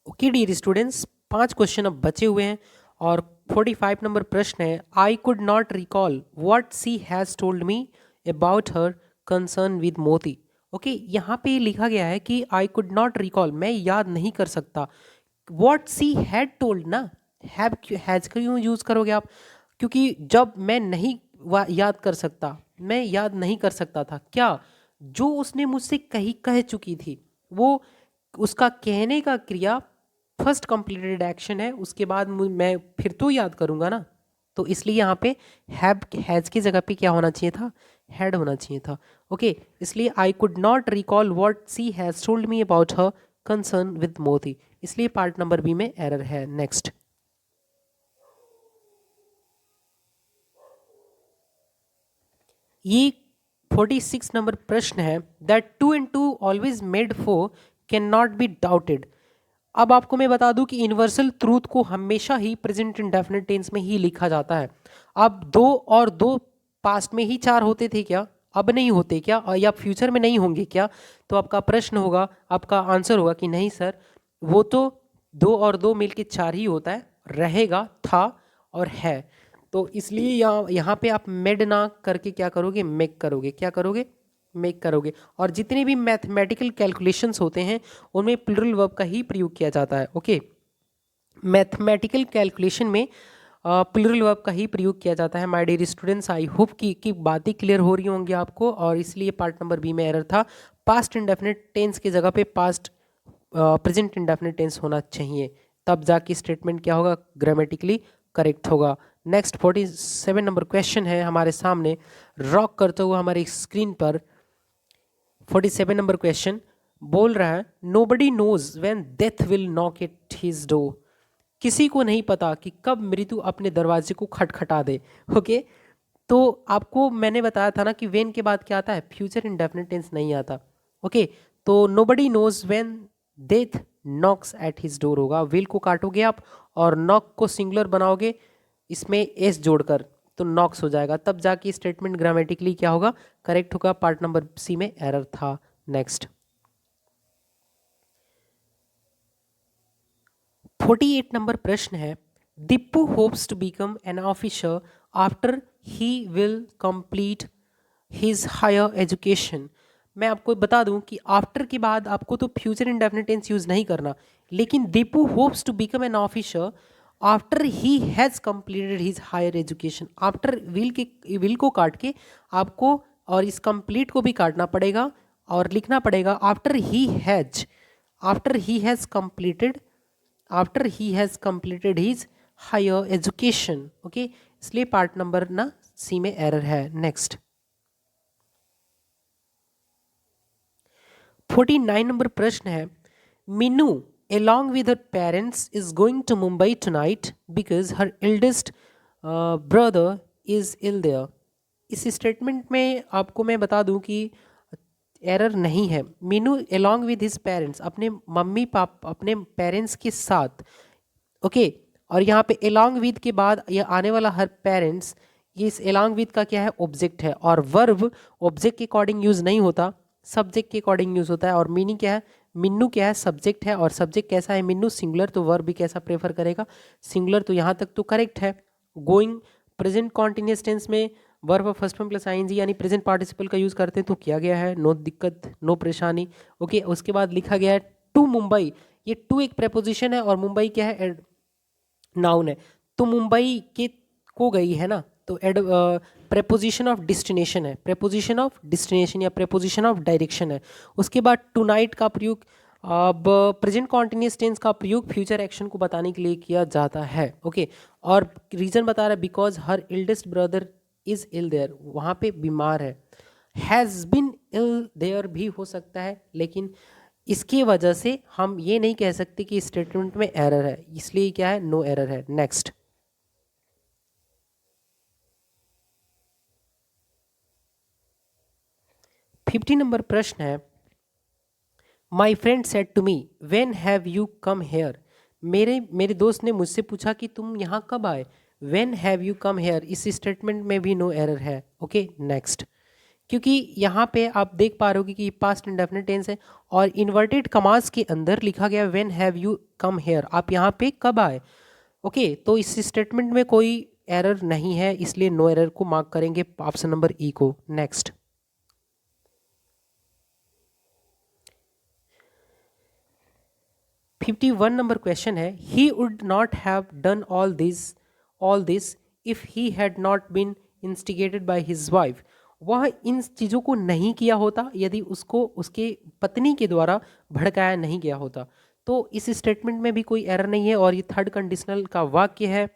okay dear students, 5 question अब बचे हुए हैं और 45 नंबर प्रश्न है, I could not recall what she has told me about her concern with Moti. Okay, यहाँ पे लिखा गया है कि आई कुड नॉट रिकॉल, मैं याद नहीं कर सकता, व्हाट सी हैड टोल्ड ना, हैव हैज़ क्यों यूज़ करोगे आप, क्योंकि जब मैं नहीं याद कर सकता, मैं याद नहीं कर सकता था क्या, जो उसने मुझसे कह चुकी थी, वो उसका कहने का क्रिया फर्स्ट कंप्लीटेड एक्शन है, उसके बाद मैं फिर तो याद करूंगा ना। तो इसलिए यहाँ पे हैव हैज़ की जगह पे क्या होना चाहिए था, हैड होना चाहिए था। ओके, इसलिए I could not recall what she has told me about her concern with Moti, इसलिए पार्ट नंबर बी में एरर है। नेक्स्ट, ये 46 नंबर प्रश्न है, that 2 and 2 always made 4 can not be doubted. अब आपको मैं बता दूं कि यूनिवर्सल ट्रूथ को हमेशा ही प्रेजेंट इंडेफिनिट टेंस में ही लिखा जाता है। अब 2 और 2 पास्ट में ही 4 होते थे क्या, अब नहीं होते क्या, और या फ्यूचर में नहीं होंगे क्या? तो आपका प्रश्न होगा, आपका आंसर होगा कि नहीं सर, वो तो 2 और 2 मिलके 4 ही होता है, रहेगा, था और है। तो इसलिए यहाँ पे आप मेड ना करके क्या करोगे, मेक करोगे, क्या करोगे, मेक करोगे। और जितने भी मैथमेटिकल कैलकुलेशंस होते हैं उनमें प्लूरल वर्ब का ही प्रयोग किया जाता है। ओके, मैथमेटिकल कैलकुलेशन में प्लूरल वर्ब का ही प्रयोग किया जाता है। My dear students, I hope कि बातें क्लियर हो रही होंगी आपको, और इसलिए पार्ट नंबर बी में एरर था। पास्ट इंडेफिनिट टेंस की जगह पे पास्ट प्रेजेंट इंडेफिनिट टेंस होना चाहिए, तब जाके स्टेटमेंट क्या होगा, ग्रामेटिकली करेक्ट होगा। नेक्स्ट 47 नंबर क्वेश्चन है हमारे सामने, रॉक करते हुए हमारी स्क्रीन पर। 47 नंबर क्वेश्चन बोल रहा है, nobody knows when death will knock at his door. किसी को नहीं पता कि कब मृत्यु अपने दरवाजे को खटखटा दे। ओके, तो आपको मैंने बताया था ना कि वेन के बाद क्या आता है, फ्यूचर इंडेफिनिट टेंस नहीं आता। ओके, तो nobody knows when death knocks at his door होगा, विल को काटोगे आप और नॉक को सिंगुलर बनाओगे, इसमें एस जोड़कर, तो नॉक्स हो जाएगा, तब जाके स्टेटमेंट ग्रामेटिकली क्या होगा, करेक्ट होगा। पार्ट नंबर सी में एरर था। नेक्स्ट, 48 नंबर प्रश्न है, Deepu hopes to become an officer after he will complete his higher education. मैं आपको बता दूं कि आफ्टर के बाद आपको तो फ्यूचर इंडेफिनिट टेंस यूज नहीं करना, लेकिन Deepu hopes to become an officer after he has completed his higher education, after will को काट के आपको और इस कंप्लीट को भी काटना पड़ेगा और लिखना पड़ेगा after he has completed, after he has completed his higher education. Okay, इसलिए पार्ट नंबर ना सी में एरर है। नेक्स्ट, 49 नंबर प्रश्न है, Meenu along with her parents is going to Mumbai tonight because her eldest brother is ill there। इस statement में आपको मैं बता दूं कि एरर नहीं है। Meenu along with his parents, अपने मम्मी पापा अपने पेरेंट्स के साथ। ओके, और यहाँ पे along with के बाद ये आने वाला हर पेरेंट्स, ये इस along with का क्या है, ऑब्जेक्ट है, और वर्ब ऑब्जेक्ट के अकॉर्डिंग यूज नहीं होता, सब्जेक्ट के अकॉर्डिंग यूज होता है। और मीनिंग क्या है, मिन्नू क्या है, सब्जेक्ट है, और सब्जेक्ट कैसा है, मिन्नू सिंगुलर, तो वर्ब भी कैसा प्रेफर करेगा, सिंगुलर। तो यहाँ तक तो करेक्ट है। गोइंग प्रेजेंट कॉन्टिन्यूस टेंस में verb first form plus ING यानी प्रेजेंट पार्टिसिपल का यूज करते हैं, तो किया गया है, नो दिक्कत, नो परेशानी। ओके, उसके बाद लिखा गया है टू मुंबई, ये टू एक प्रेपोजिशन है और मुंबई क्या है, नाउन है। तो मुंबई के को गई है ना, तो एड प्रेपोजिशन ऑफ डेस्टिनेशन है, प्रेपोजिशन ऑफ डेस्टिनेशन या प्रेपोजिशन ऑफ डायरेक्शन है। उसके बाद टू नाइट का प्रयोग अब प्रेजेंट कॉन्टिन्यूस टेंस का प्रयोग फ्यूचर एक्शन को बताने के लिए किया जाता है। ओके, और रीजन बता रहा है because her eldest brother is ill there, वहाँ पे बीमार है। हैज़ बिन इल देयर भी हो सकता है, लेकिन इसकी वजह से हम ये नहीं कह सकते कि स्टेटमेंट में एरर है, इसलिए क्या है, नो एरर है। नेक्स्ट 50 नंबर प्रश्न है, my friend said to me when have you come here, मेरे दोस्त ने मुझसे पूछा कि तुम यहाँ कब आए। When have you come hair, इस स्टेटमेंट में भी नो एरर है। ओके, नेक्स्ट, क्योंकि यहाँ पे आप देख पा रहे हो कि पास्ट इंडेफिनिट टेंस है और इन्वर्टेड कमास के अंदर लिखा गया when have you come hair, आप यहाँ पे कब आए। ओके, तो इस स्टेटमेंट में कोई एरर नहीं है, इसलिए नो एरर को मार्क करेंगे ऑप्शन नंबर ई को। नेक्स्ट 51 नंबर क्वेश्चन है, he would not have done all this if he had not been instigated by his wife, वह इन चीज़ों को नहीं किया होता यदि उसको उसके पत्नी के द्वारा भड़काया नहीं गया होता। तो इस स्टेटमेंट में भी कोई एरर नहीं है, और ये थर्ड कंडीशनल का वाक्य है।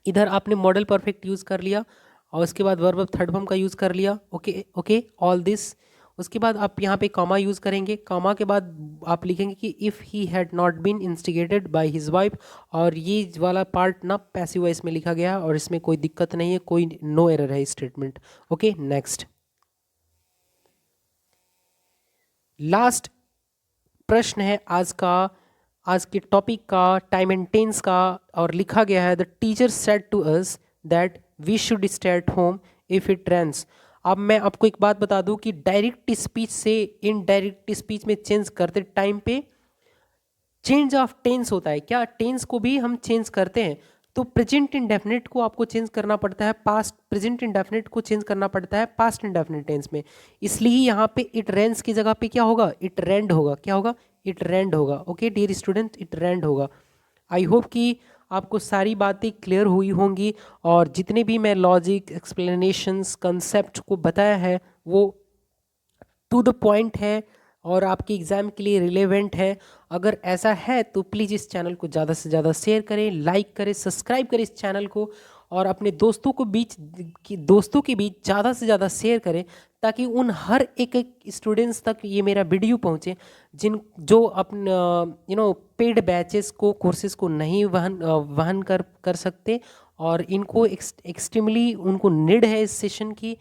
इधर आपने मॉडल परफेक्ट यूज़ कर लिया और उसके बाद वर्ब थर्ड फॉर्म का यूज़ कर लिया। ओके ओके, ऑल दिस, उसके बाद आप यहाँ पे कॉमा यूज़ करेंगे, कॉमा के बाद आप लिखेंगे कि if he had not been instigated by his wife, और ये वाला पार्ट ना पैसिव वॉइस में लिखा गया है और इसमें कोई दिक्कत नहीं है, कोई नो एरर है स्टेटमेंट। ओके, नेक्स्ट लास्ट प्रश्न है आज के टॉपिक का, टाइम एंड टेंस का, और लिखा गया है the teacher said to us that we should stay at home if it rains. अब मैं आपको एक बात बता दूं कि डायरेक्ट स्पीच से इनडायरेक्ट स्पीच में चेंज करते टाइम पे चेंज ऑफ टेंस होता है, क्या टेंस को भी हम चेंज करते हैं। तो प्रेजेंट इंडेफिनिट को आपको चेंज करना पड़ता है पास्ट, प्रेजेंट इंडेफिनिट को चेंज करना पड़ता है पास्ट इंडेफिनिट टेंस में, इसलिए यहाँ पे इट रेंस की जगह पे क्या होगा, इट रेंड होगा। क्या होगा, इट रेंड होगा। Okay dear student, it rained होगा। आई होप कि आपको सारी बातें क्लियर हुई होंगी, और जितने भी मैं लॉजिक एक्सप्लेनेशंस कंसेप्ट को बताया है वो टू द पॉइंट है और आपके एग्ज़ाम के लिए रिलेवेंट है। अगर ऐसा है तो प्लीज़ इस चैनल को ज़्यादा से ज़्यादा शेयर करें, लाइक करें, सब्सक्राइब करें इस चैनल को, और अपने दोस्तों के बीच ज़्यादा से ज़्यादा शेयर करें, ताकि उन हर एक स्टूडेंट्स तक ये मेरा वीडियो पहुँचे जो अपने पेड बैचेस को, कोर्सेज को नहीं वहन कर सकते, और इनको एक्सट्रीमली उनको नीड है इस सेशन की,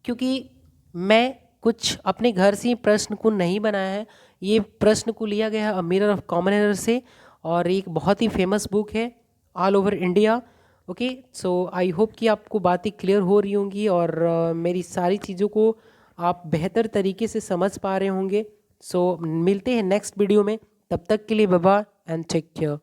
क्योंकि मैं कुछ अपने घर से प्रश्न को नहीं बनाया है, ये प्रश्न को लिया गया है a mirror of common error से, और एक बहुत ही फेमस बुक है ऑल ओवर इंडिया। ओके, सो आई होप कि आपको बातें क्लियर हो रही होंगी, और मेरी सारी चीज़ों को आप बेहतर तरीके से समझ पा रहे होंगे। सो मिलते हैं नेक्स्ट वीडियो में, तब तक के लिए bye bye and take care.